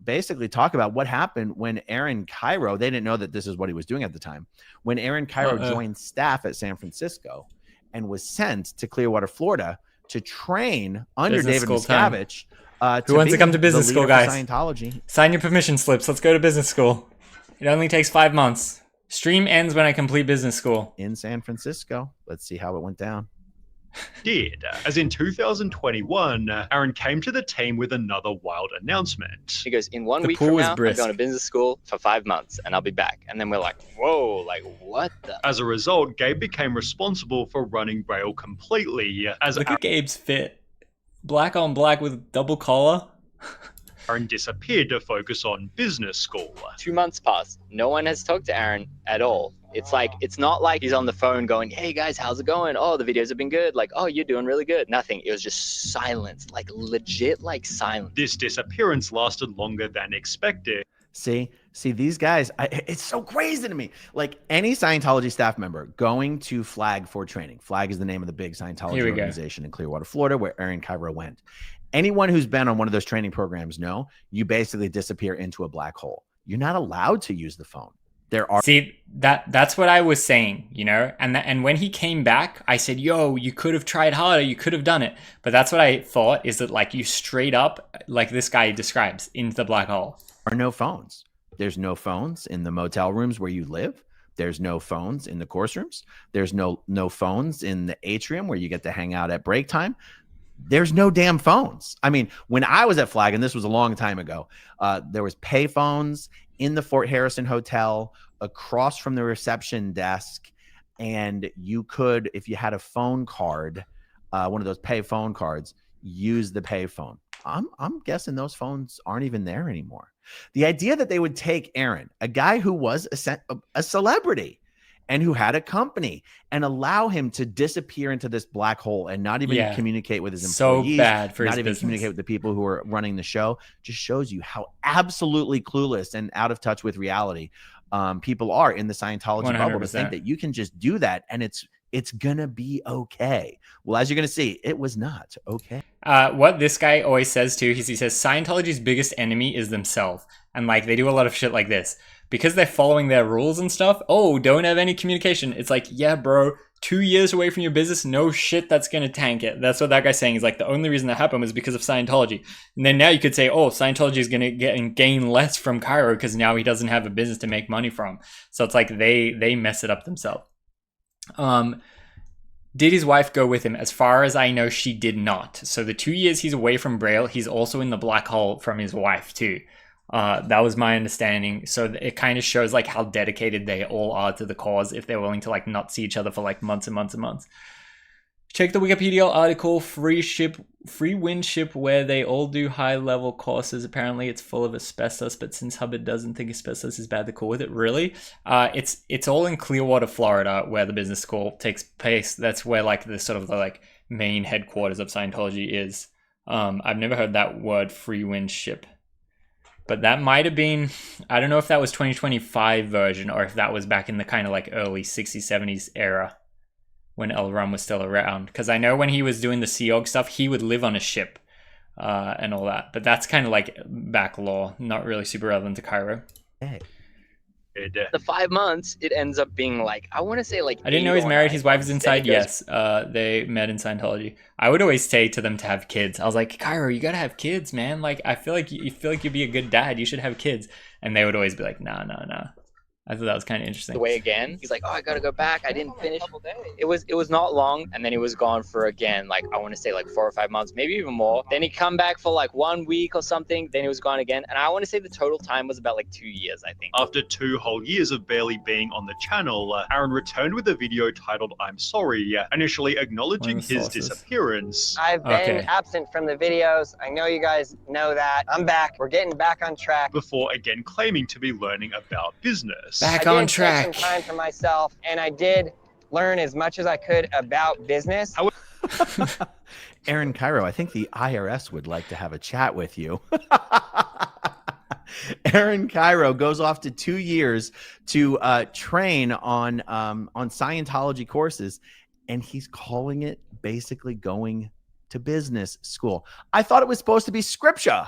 basically talk about what happened when Aaron Cairo, they didn't know that this is what he was doing at the time, when Aaron Cairo joined staff at San Francisco and was sent to Clearwater, Florida to train under David Miscavige. Who wants to come to business school, guys? Scientology. Sign your permission slips. Let's go to business school. It only takes 5 months. Stream ends when I complete business school. In San Francisco. Let's see how it went down. As in 2021, Aaron came to the team with another wild announcement. He goes, in 1 week from now, I'm going to business school for 5 months and I'll be back. And then we're like, whoa, like what the? As a result, Gabe became responsible for running Braille completely. Look at Gabe's fit. Black on black with double collar. Aaron disappeared to focus on business school. 2 months passed. No one has talked to Aaron at all. It's like, it's not like he's on the phone going, hey guys, how's it going? Oh, the videos have been good. Like, oh, you're doing really good. Nothing. It was just silence, like legit, like silence. This disappearance lasted longer than expected. See these guys, it's so crazy to me. Like any Scientology staff member going to Flag for training. Flag is the name of the big Scientology organization in Clearwater, Florida, where Aaron Cairo went. Anyone who's been on one of those training programs know you basically disappear into a black hole. You're not allowed to use the phone. That's what I was saying, and when he came back, I said, yo, you could have tried harder, you could have done it. But that's what I thought, is that like you straight up, like this guy describes, into the black hole. There are no phones. There's no phones in the motel rooms where you live. There's no phones in the course rooms. There's no phones in the atrium where you get to hang out at break time. There's no damn phones. I mean, when I was at Flag, and this was a long time ago, there was pay phones in the Fort Harrison Hotel across from the reception desk. And you could, if you had a phone card, one of those pay phone cards, use the pay phone. I'm guessing those phones aren't even there anymore. The idea that they would take Aaron, a guy who was a celebrity and who had a company, and allow him to disappear into this black hole and not even communicate with his employees, so bad for not his even business. communicate with the people who are running the show, just shows you how absolutely clueless and out of touch with reality people are in the Scientology bubble, to think that you can just do that and it's gonna be okay. Well, as you're gonna see, it was not okay. What this guy always says too, he says Scientology's biggest enemy is themselves. And like they do a lot of shit like this. Because they're following their rules and stuff, oh, don't have any communication. It's like, yeah, bro, 2 years away from your business, no shit, that's gonna tank it. That's what that guy's saying. Is like the only reason that happened was because of Scientology. And then now you could say, oh, Scientology is gonna gain less from Cairo because now he doesn't have a business to make money from. So it's like they mess it up themselves. Did his wife go with him? As far as I know, she did not. So the 2 years he's away from Braille, he's also in the black hole from his wife too. That was my understanding. So it kind of shows like how dedicated they all are to the cause if they're willing to like not see each other for like months and months and months. Check the Wikipedia article, free wind ship where they all do high level courses. Apparently it's full of asbestos, but since Hubbard doesn't think asbestos is bad, they're cool with it. Really? It's all in Clearwater, Florida, where the business school takes place. That's where like the sort of the like main headquarters of Scientology is. I've never heard that word, free wind ship. But that might have been, I don't know if that was 2025 version or if that was back in the kind of like early 60s, 70s era when L. Ron was still around. Because I know when he was doing the Sea Org stuff, he would live on a ship and all that. But that's kind of like back law, not really super relevant to Cairo. Hey. The 5 months, it ends up being like, I want to say like I didn't know he's married. His wife is inside. Yes, they met in Scientology. I would always say to them to have kids. I was like, Cairo, you gotta have kids, man. Like, I feel like you'd be a good dad. You should have kids. And they would always be like, nah. I thought that was kind of interesting. The way again, he's like, oh, I gotta go back. I didn't finish. It was not long, and then he was gone for again, like I want to say like 4 or 5 months, maybe even more. Then he come back for like 1 week or something. Then he was gone again, and I want to say the total time was about like 2 years, I think. After 2 whole years of barely being on the channel, Aaron returned with a video titled "I'm Sorry," initially acknowledging his disappearance. I've been absent from the videos. I know you guys know that. I'm back. We're getting back on track. Before again claiming to be learning about business. Back on track. I did take some time for myself, and I did learn as much as I could about business. Aaron Cairo, I think the IRS would like to have a chat with you. Aaron Cairo goes off to 2 years to train on Scientology courses, and he's calling it basically going to business school. I thought it was supposed to be scripture.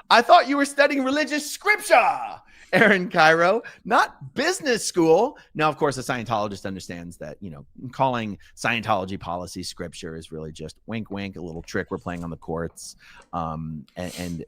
I thought you were studying religious scripture, Aaron Cairo, not business school. Now, of course, a Scientologist understands that, you know, calling Scientology policy scripture is really just wink, wink, a little trick we're playing on the courts and the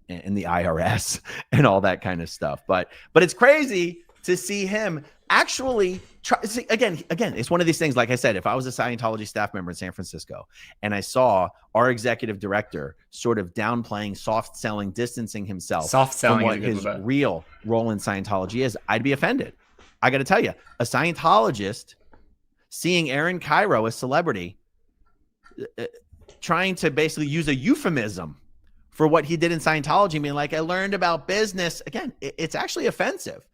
IRS and all that kind of stuff. But it's crazy to see him actually try. See, again, it's one of these things. Like I said, if I was a Scientology staff member in San Francisco and I saw our executive director sort of downplaying, soft selling, distancing himself from what his real role in Scientology is, I'd be offended. I got to tell you, a Scientologist seeing Aaron Cairo, a celebrity, trying to basically use a euphemism for what he did in Scientology, being like, I learned about business. Again, it's actually offensive.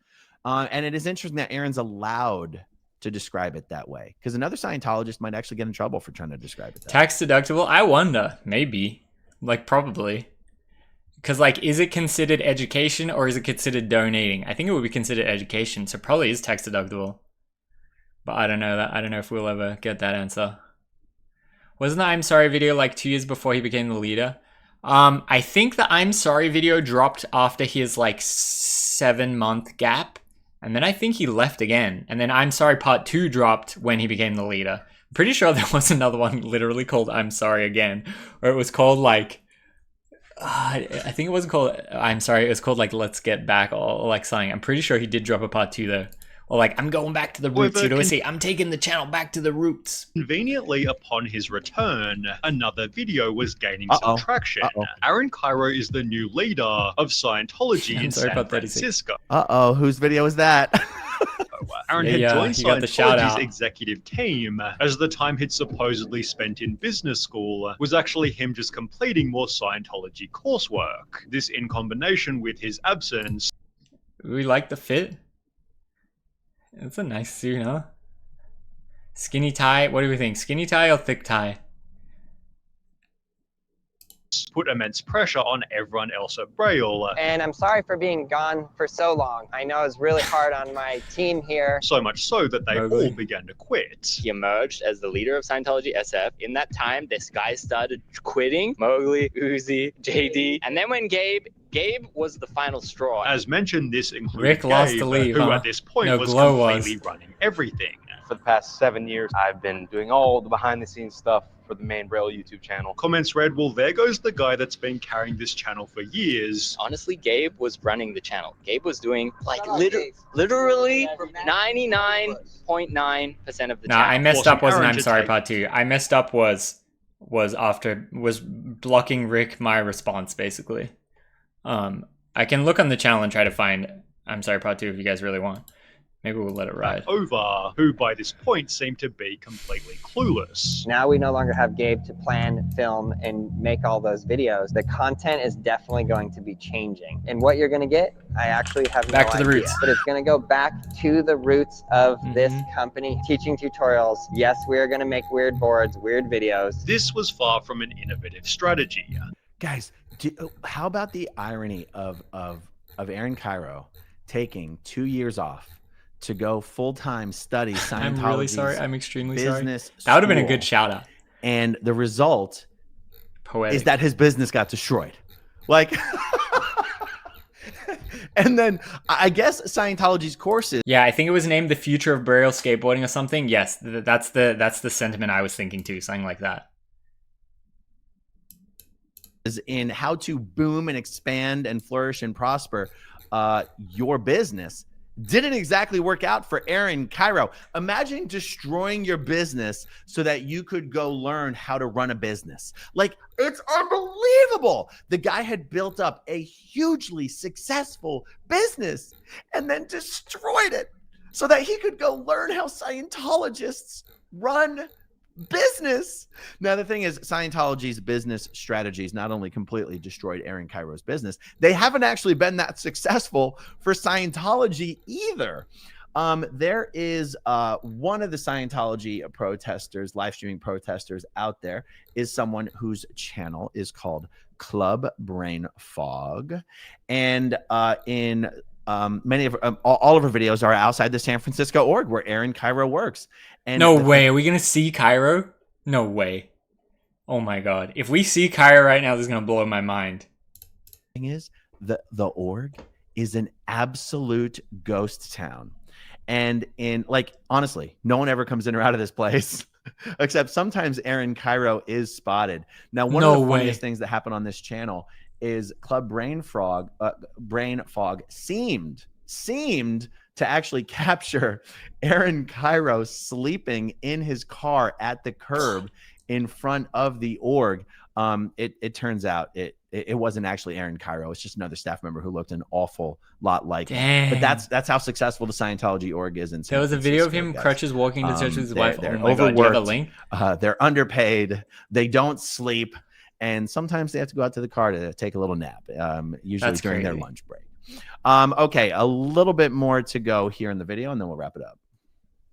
And it is interesting that Aaron's allowed to describe it that way, because another Scientologist might actually get in trouble for trying to describe it that tax deductible. I wonder, maybe, like probably, because like, is it considered education or is it considered donating? I think it would be considered education, so probably is tax deductible. But I don't know that. I don't know if we'll ever get that answer. Wasn't the I'm Sorry video like 2 years before he became the leader? I think the I'm Sorry video dropped after his like 7-month gap. And then I think he left again. And then I'm Sorry Part 2 dropped when he became the leader. I'm pretty sure there was another one literally called I'm Sorry Again. Or it was called like... I think it wasn't called I'm Sorry. It was called like Let's Get Back or like something. I'm pretty sure he did drop a Part 2 though. Or like, I'm going back to the roots. You know, say, I'm taking the channel back to the roots. Conveniently, upon his return, another video was gaining some traction. Aaron Cairo is the new leader of Scientology in San Francisco. Whose video is that? Aaron had Yeah, joined you got the shout Scientology's out. executive team, as the time he'd supposedly spent in business school was actually him just completing more Scientology coursework. This, in combination with his absence, We like the fit. It's a nice suit, huh? Skinny tie. What do we think? Skinny tie or thick tie? put immense pressure on everyone else at Braille. And I'm sorry for being gone for so long. I know it's really hard on my team here. So much so that they Mowgli. all began to quit. He emerged as the leader of Scientology SF. In that time, this guy started quitting. Mowgli, Uzi, JD. And then when Gabe was the final straw. As mentioned, this included Rick lost Gabe, to leave, who huh? at this point No, was Glow completely was. running everything. For the past 7 years, I've been doing all the behind-the-scenes stuff for the main Braille YouTube channel. Comments read, well, there goes the guy that's been carrying this channel for years. Honestly, Gabe was running the channel. Gabe was doing like literally 99.9% of the Nah, channel. I messed up. Wasn't Aaron I'm to sorry, take- part 2. I messed up was blocking Rick my response basically. I can look on the channel and try to find I'm sorry, part 2 if you guys really want. Maybe we'll let it ride. Over, who by this point seemed to be completely clueless. Now we no longer have Gabe to plan, film, and make all those videos. The content is definitely going to be changing. And what you're going to get, I actually have Back no to the idea. roots. But it's going to go back to the roots of this Mhm. company, teaching tutorials. Yes, we are going to make weird boards, weird videos. This was far from an innovative strategy. Guys, how about the irony of Aaron Cairo taking 2 years off to go full-time study Scientology? I'm really sorry. I'm extremely sorry. business That would have been a school, good shout out. and the result Poetic. is that his business got destroyed. Like, and then I guess Scientology's courses Yeah, I think it was named The Future of Braille Skateboarding or something. Yes, that's the sentiment I was thinking too, something like that. is in how to boom and expand and flourish and prosper your business didn't exactly work out for Aaron Cairo. Imagine destroying your business so that you could go learn how to run a business. Like, it's unbelievable. The guy had built up a hugely successful business and then destroyed it so that he could go learn how Scientologists run business. Now, the thing is, Scientology's business strategies not only completely destroyed Aaron Cairo's business, they haven't actually been that successful for Scientology either. There is one of the Scientology protesters, live streaming protesters out there, is someone whose channel is called Club Brain Fog. And in many of all of her videos are outside the San Francisco org where Aaron Cairo works. And No way. Are we going to see Cairo? No way. Oh my God. If we see Cairo right now, this is going to blow my mind. Thing is, the org is an absolute ghost town. And honestly, no one ever comes in or out of this place. Except sometimes Aaron Cairo is spotted. Now, one of the funniest things that happened on this channel is Club Brain Fog seemed to actually capture Aaron Cairo sleeping in his car at the curb in front of the org. It turns out it wasn't actually Aaron Cairo. It's just another staff member who looked an awful lot like him. But that's how successful the Scientology org is. In San There was a video of him Francisco, guys. crutches walking to church with his wife. They're Oh my God. overworked. Do you have a link? They're underpaid. They don't sleep. And sometimes they have to go out to the car to take a little nap, usually That's during their crazy. lunch break. Okay, a little bit more to go here in the video, and then we'll wrap it up.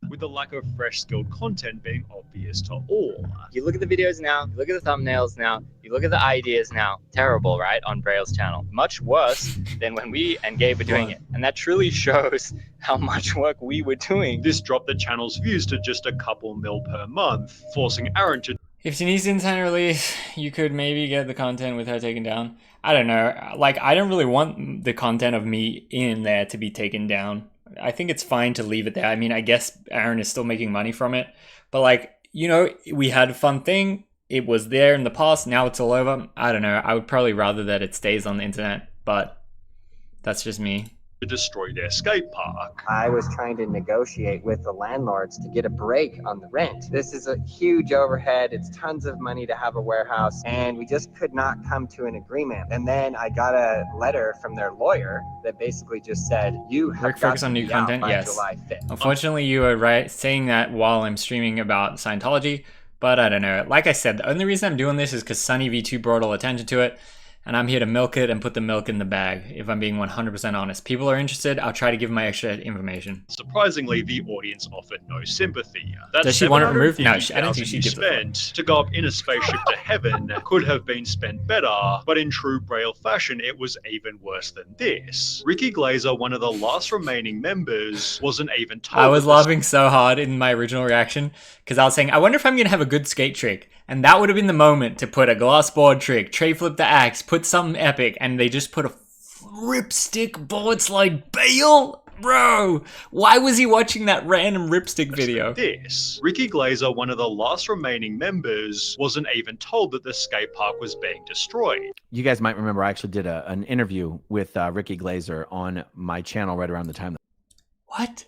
With the lack of fresh skilled content being obvious to all. You look at the videos now, you look at the thumbnails now, you look at the ideas now. Terrible, right? On Braille's channel. Much worse than when we and Gabe were doing it. And that truly shows how much work we were doing. This dropped the channel's views to just a couple mil per month, forcing Aaron to If she needs instant release, you could maybe get the content with her taken down. I don't know. Like, I don't really want the content of me in there to be taken down. I think it's fine to leave it there. I mean, I guess Aaron is still making money from it. But, like, you know, we had a fun thing. It was there in the past. Now it's all over. I don't know. I would probably rather that it stays on the internet. But that's just me. to destroy their skate park. I was trying to negotiate with the landlords to get a break on the rent. This is a huge overhead. It's tons of money to have a warehouse, and we just could not come to an agreement. And then I got a letter from their lawyer that basically just said, "You have Rick, got focus to on new be out content." by Yes. July 5th. Unfortunately, you are right saying that while I'm streaming about Scientology, but I don't know. Like I said, the only reason I'm doing this is because Sunny V2 brought all attention to it. And I'm here to milk it and put the milk in the bag, if I'm being 100% honest. People are interested, I'll try to give them my extra information. Surprisingly, the audience offered no sympathy. Does she want it removed? No, I don't think she gives a fuck. spent to go up in a spaceship to heaven could have been spent better, but in true Braille fashion, it was even worse than this. Ricky Glaser, one of the last remaining members, wasn't even told. I was laughing so hard in my original reaction, because I was saying, I wonder if I'm going to have a good skate trick. And that would have been the moment to put a glass board trick, tray flip the axe, put something epic, and they just put a ripstick board slide bail? Bro, why was he watching that random ripstick video? This. Ricky Glaser, one of the last remaining members, wasn't even told that the skate park was being destroyed. You guys might remember I actually did an interview with Ricky Glaser on my channel right around the time. What?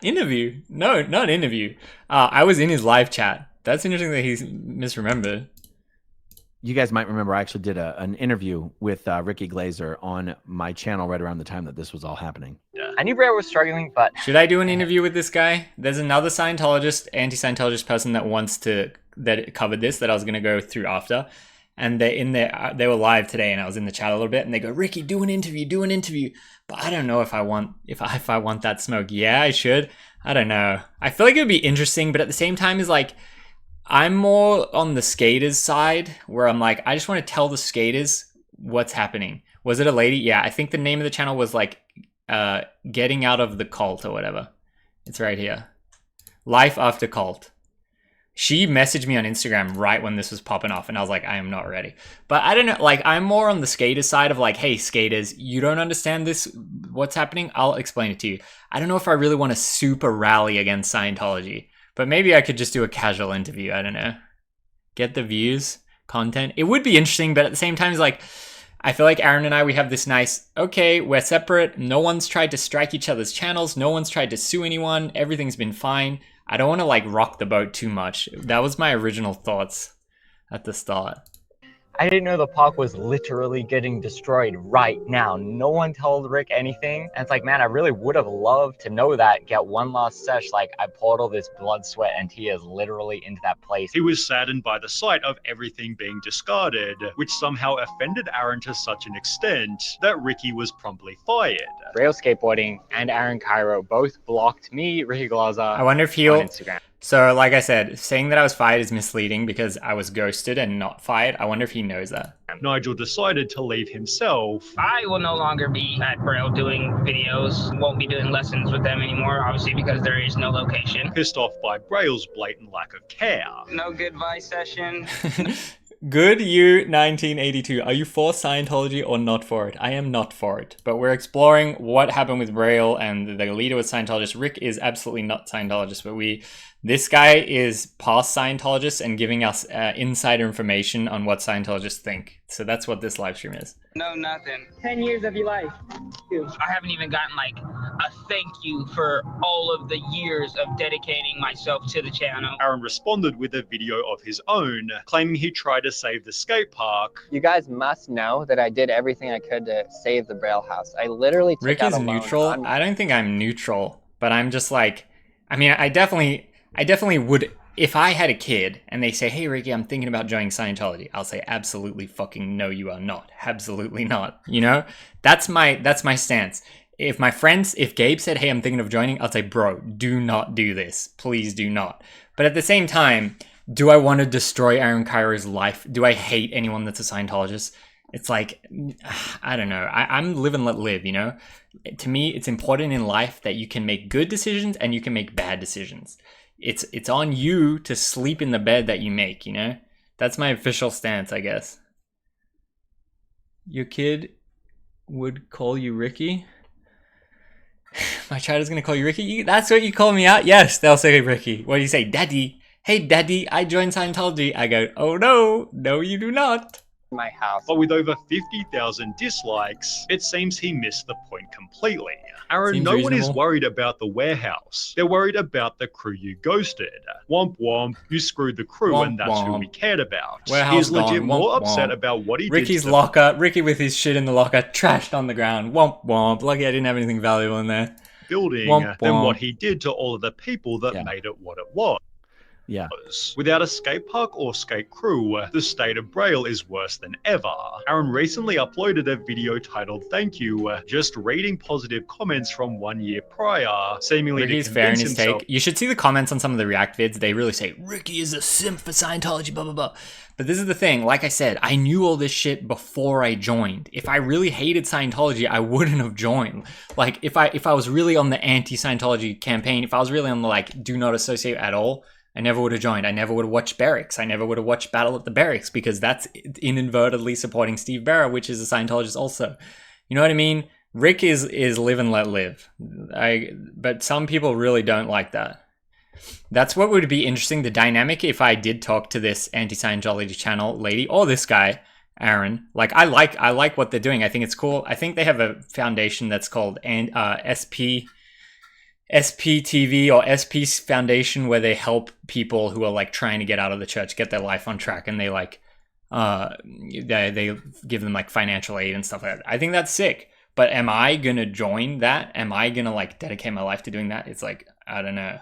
Interview? No, not interview. I was in his live chat. That's interesting that he's misremembered. You guys might remember I actually did an interview with Ricky Glaser on my channel right around the time that this was all happening. I knew Braille was struggling, but... Should I do an interview with this guy? There's another Scientologist, anti-Scientologist person that covered this that I was going to go through after. And they were live today and I was in the chat a little bit and they go, "Ricky, do an interview. But I don't know if I want that smoke. Yeah, I should. I don't know. I feel like it would be interesting, but at the same time is like, I'm more on the skaters side where I'm like, I just want to tell the skaters what's happening. Was it a lady? Yeah, I think the name of the channel was like Getting Out of the Cult or whatever. It's right here. Life After Cult. She messaged me on Instagram right when this was popping off and I was like, I am not ready. But I don't know, like I'm more on the skaters side of like, hey skaters, you don't understand this, what's happening? I'll explain it to you. I don't know if I really want to super rally against Scientology. But maybe I could just do a casual interview. I don't know. Get the views, content. It would be interesting, but at the same time, it's like, I feel like Aaron and I, we have this nice, okay, we're separate. No one's tried to strike each other's channels. No one's tried to sue anyone. Everything's been fine. I don't want to like rock the boat too much. That was my original thoughts at the start. I didn't know the park was literally getting destroyed right now. No one told Rick anything. And it's like, man, I really would have loved to know that, get one last sesh. Like, I poured all this blood, sweat, and tears literally into that place. He was saddened by the sight of everything being discarded, which somehow offended Aaron to such an extent that Ricky was promptly fired. Braille Skateboarding and Aaron Cairo both blocked me, Ricky Glaser, I wonder if he'll... on Instagram. So, like I said, saying that I was fired is misleading because I was ghosted and not fired. I wonder if he knows that. Nigel decided to leave himself. I will no longer be at Braille doing videos. Won't be doing lessons with them anymore, obviously, because there is no location. Pissed off by Braille's blatant lack of care. No goodbye session. Good you 1982. Are you for Scientology or not for it? I am not for it. But we're exploring what happened with Braille and the leader was Scientologist. Rick is absolutely not Scientologist, but this guy is past Scientologist and giving us insider information on what Scientologists think. So that's what this live stream is. No, nothing. 10 years of your life. I haven't even gotten like a thank you for all of the years of dedicating myself to the channel. Aaron responded with a video of his own, claiming he tried to save the skate park. You guys must know that I did everything I could to save the Braille house. I literally took Rick out is a loan neutral. I don't think I'm neutral, but I'm just like, I mean, I definitely would, if I had a kid and they say, hey, Ricky, I'm thinking about joining Scientology, I'll say, absolutely fucking no, you are not. Absolutely not. You know, that's my stance. If Gabe said, hey, I'm thinking of joining, I'll say, bro, do not do this. Please do not. But at the same time, do I want to destroy Aaron Cairo's life? Do I hate anyone that's a Scientologist? It's like, I don't know. I'm live and let live, you know? To me, it's important in life that you can make good decisions and you can make bad decisions. It's on you to sleep in the bed that you make, you know? That's my official stance, I guess. Your kid would call you Ricky? My child is going to call you Ricky? That's what you call me out? Yes, they'll say Ricky. What do you say? Daddy. Hey, Daddy, I joined Scientology. I go, oh no, no you do not. my house. But with over 50,000 dislikes, it seems he missed the point completely. Aaron, Seems no one is reasonable. worried about the warehouse. They're worried about the crew you ghosted. Womp womp, you screwed the crew, Womp and that's who womp. we cared about. Warehouse He's legit gone. more Womp upset womp. about what he Ricky's did to locker. Ricky with his shit in the locker, trashed on the ground. Womp womp. Lucky I didn't have anything valuable in there. building Womp than womp. what he did to all of the people that made it what it was. Yeah. Without a skate park or skate crew, the state of Braille is worse than ever. Aaron recently uploaded a video titled "Thank You," just reading positive comments from 1 year prior, seemingly Ricky's to fair in convince his himself. take. You should see the comments on some of the React vids. They really say, Ricky is a simp for Scientology, blah, blah, blah. But this is the thing. Like I said, I knew all this shit before I joined. If I really hated Scientology, I wouldn't have joined. Like, if I was really on the anti-Scientology campaign, if I was really on the, like, do not associate at all, I never would have joined. I never would have watched Barracks. I never would have watched Battle at the Barracks, because that's inadvertently supporting Steve Barra, which is a Scientologist also. You know what I mean? Rick is live and let live. But some people really don't like that. That's what would be interesting, the dynamic if I did talk to this anti-Scientology channel lady or this guy, Aaron. Like, I like what they're doing. I think it's cool. I think they have a foundation that's called SPTV or SP Foundation, where they help people who are like trying to get out of the church, get their life on track, and they like they give them like financial aid and stuff like that. I think that's sick. But am I gonna join that? Am I gonna like dedicate my life to doing that? It's like, I don't know.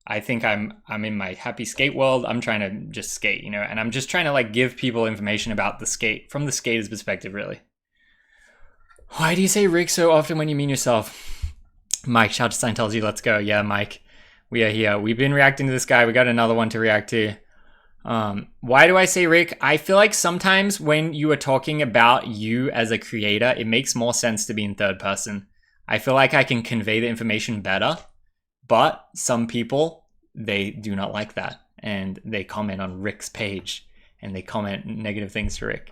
I think I'm in my happy skate world. I'm trying to just skate, you know, and I'm just trying to like give people information about the skate from the skater's perspective, really. Why do you say Rick so often when you mean yourself? Mike, shout to Scientology, let's go. Yeah, Mike, we are here. We've been reacting to this guy. We got another one to react to. Why do I say Rick? I feel like sometimes when you are talking about you as a creator, it makes more sense to be in third person. I feel like I can convey the information better, but some people, they do not like that. And they comment on Rick's page and they comment negative things to Rick.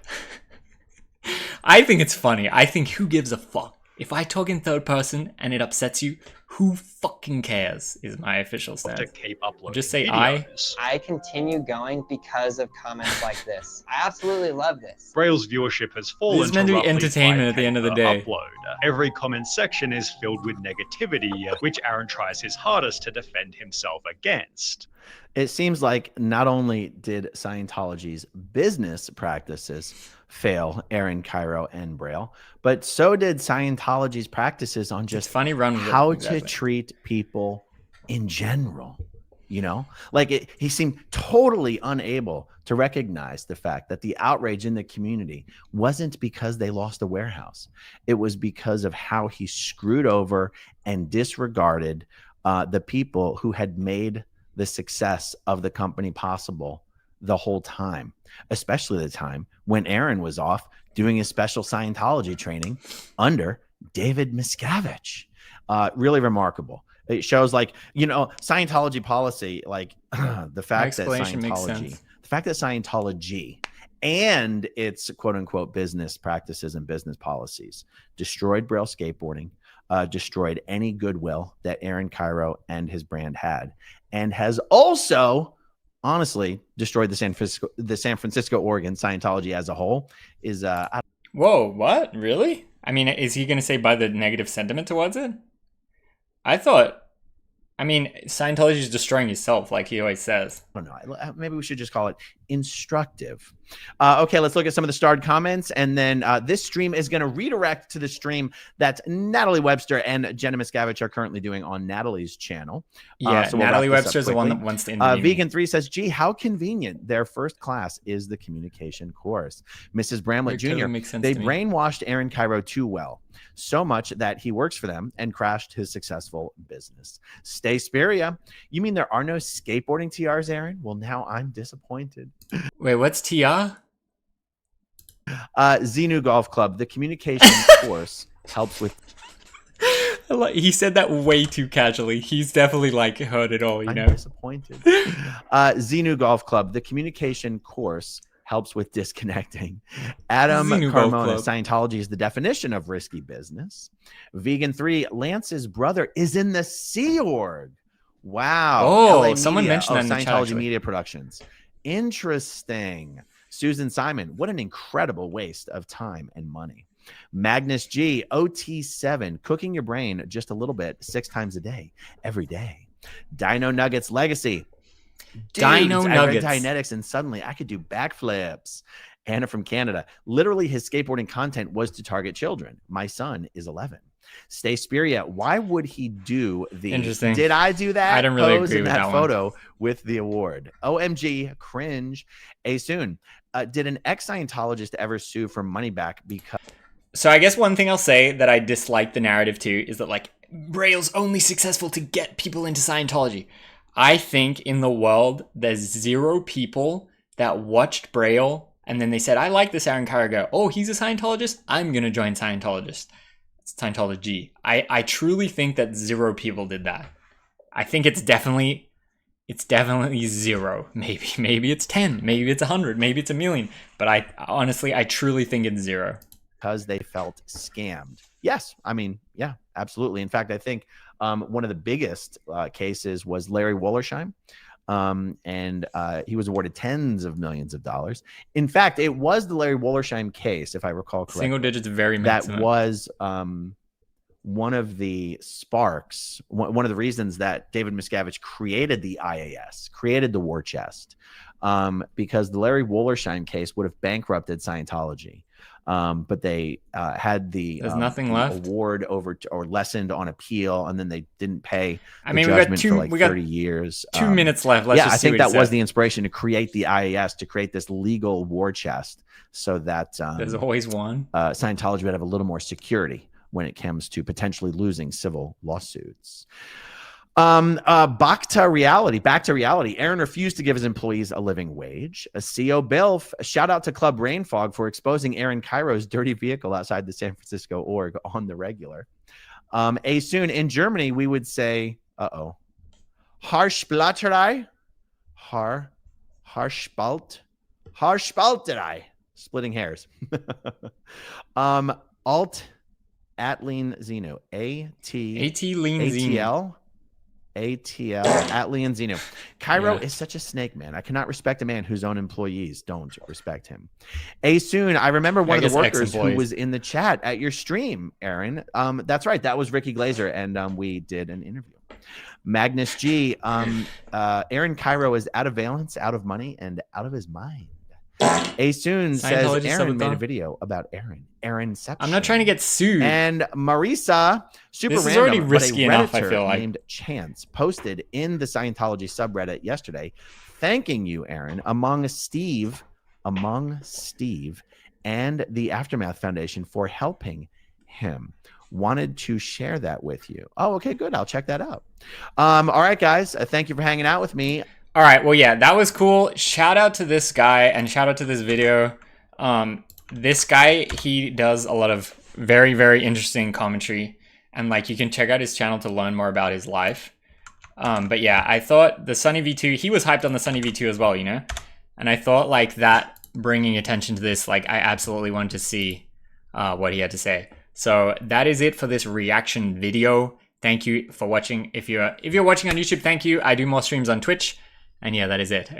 I think it's funny. I think who gives a fuck? If I talk in third person and it upsets you, who fucking cares is my official stance. To keep uploading Just say videos. I continue going because of comments like this. I absolutely love this. Braille's viewership has fallen. This is meant to be roughly entertainment at the 5K end of the per day. Upload. Every comment section is filled with negativity, which Aaron tries his hardest to defend himself against. It seems like not only did Scientology's business practices fail Aaron, Cairo, and Braille, but so did Scientology's practices on just funny run how exactly. to treat people in general. You know, like he seemed totally unable to recognize the fact that the outrage in the community wasn't because they lost a warehouse. It was because of how he screwed over and disregarded the people who had made the success of the company possible the whole time, especially the time when Aaron was off doing his special Scientology training under David Miscavige. Really remarkable. It shows, like, you know, Scientology policy, like the fact that Scientology and its quote unquote business practices and business policies destroyed Braille skateboarding, destroyed any goodwill that Aaron, Cairo, and his brand had, and has also honestly destroyed the San Francisco, Oregon Scientology as a whole. Is whoa, what? Really? I mean, is he going to say by the negative sentiment towards it? I mean, Scientology is destroying yourself, like he always says. I don't know. Maybe we should just call it instructive. Okay, let's look at some of the starred comments. And then this stream is going to redirect to the stream that Natalie Webster and Jenna Miscavige are currently doing on Natalie's channel. Yeah, so we'll Natalie Webster is the one that wants to interview me. Vegan3 says, gee, how convenient. Their first class is the communication course. Mrs. Bramlett Jr., they brainwashed Aaron Cairo too well. So much that he works for them and crashed his successful business. Stay Spiria. You mean there are no skateboarding TRs, Aaron? Well, now I'm disappointed. Wait, what's TR? Xenu Golf Club. The communication course helps with. He said that way too casually. He's definitely like heard it all, you know. I'm disappointed. Xenu Golf Club. The communication course helps with disconnecting. Adam Carmona, Scientology is the definition of risky business. Vegan3, Lance's brother is in the Sea Org. Wow. Oh, someone mentioned that in the chat, Scientology actually. Media Productions. Interesting. Susan Simon, what an incredible waste of time and money. Magnus G, OT7, cooking your brain just a little bit 6 times a day, every day. Dino Nuggets Legacy. Dino Dudes, I Nuggets. read Dianetics and suddenly I could do backflips. Anna from Canada. Literally, his skateboarding content was to target children. My son is 11. Stay Spiria. Why would he do the Interesting. Did I do that? I don't really pose agree in with that that photo with the award. OMG, cringe. Soon. Did an ex-Scientologist ever sue for money back because... So I guess one thing I'll say that I dislike the narrative too is that like Braille's only successful to get people into Scientology. I think in the world there's 0 people that watched Braille and then they said, I like this Aaron Cairo. Oh, he's a Scientologist? I'm going to join Scientologist. Scientology. I truly think that 0 people did that. I think it's definitely 0. Maybe it's 10. Maybe it's 100. Maybe it's 1,000,000. But I truly think it's 0. Because they felt scammed. Yes. I mean, yeah, absolutely. In fact, I think one of the biggest cases was Larry Wollersheim. And he was awarded tens of millions of dollars. In fact, it was the Larry Wollersheim case, if I recall correctly. Single digits, very maximum. That was one of the sparks, one of the reasons that David Miscavige created the IAS, created the war chest, because the Larry Wollersheim case would have bankrupted Scientology. But they had the There's nothing left. award over or lessened on appeal, and then they didn't pay. I mean, we got 30 years. 2 minutes left. Let's yeah, just I think that was the inspiration to create the IAS, to create this legal war chest, so that there's always one. Scientology would have a little more security when it comes to potentially losing civil lawsuits. Back to reality. Aaron refused to give his employees a living wage. A CO Bilf, shout out to Club Rainfog for exposing Aaron Cairo's dirty vehicle outside the San Francisco org on the regular. Soon in Germany, we would say, Harspalterei, Harspalterei, splitting hairs. Alt Atleen Zeno, ATL. Atl Zeno. Cairo is such a snake, man. I cannot respect a man whose own employees don't respect him. Soon, I remember one of the workers who was in the chat at your stream, Aaron. That's right. That was Ricky Glaser, and we did an interview. Magnus G. Aaron Cairo is out of valence, out of money, and out of his mind. Soon says Aaron made a video about Aaronception. I'm not trying to get sued. And Marisa, super this is random, already risky enough, I feel like. Named Chance posted in the Scientology subreddit yesterday, thanking you, Aaron, among Steve and the Aftermath Foundation for helping him. Wanted to share that with you. Oh, okay, good. I'll check that out. All right, guys. Thank you for hanging out with me. All right, well, yeah, that was cool. Shout out to this guy and shout out to this video. This guy, he does a lot of very, very interesting commentary, and like you can check out his channel to learn more about his life. But yeah, I thought the Sunny V2, he was hyped on the Sunny V2 as well, you know? And I thought like that bringing attention to this, like I absolutely wanted to see what he had to say. So that is it for this reaction video. Thank you for watching. If you're watching on YouTube, thank you. I do more streams on Twitch. And yeah, that is it.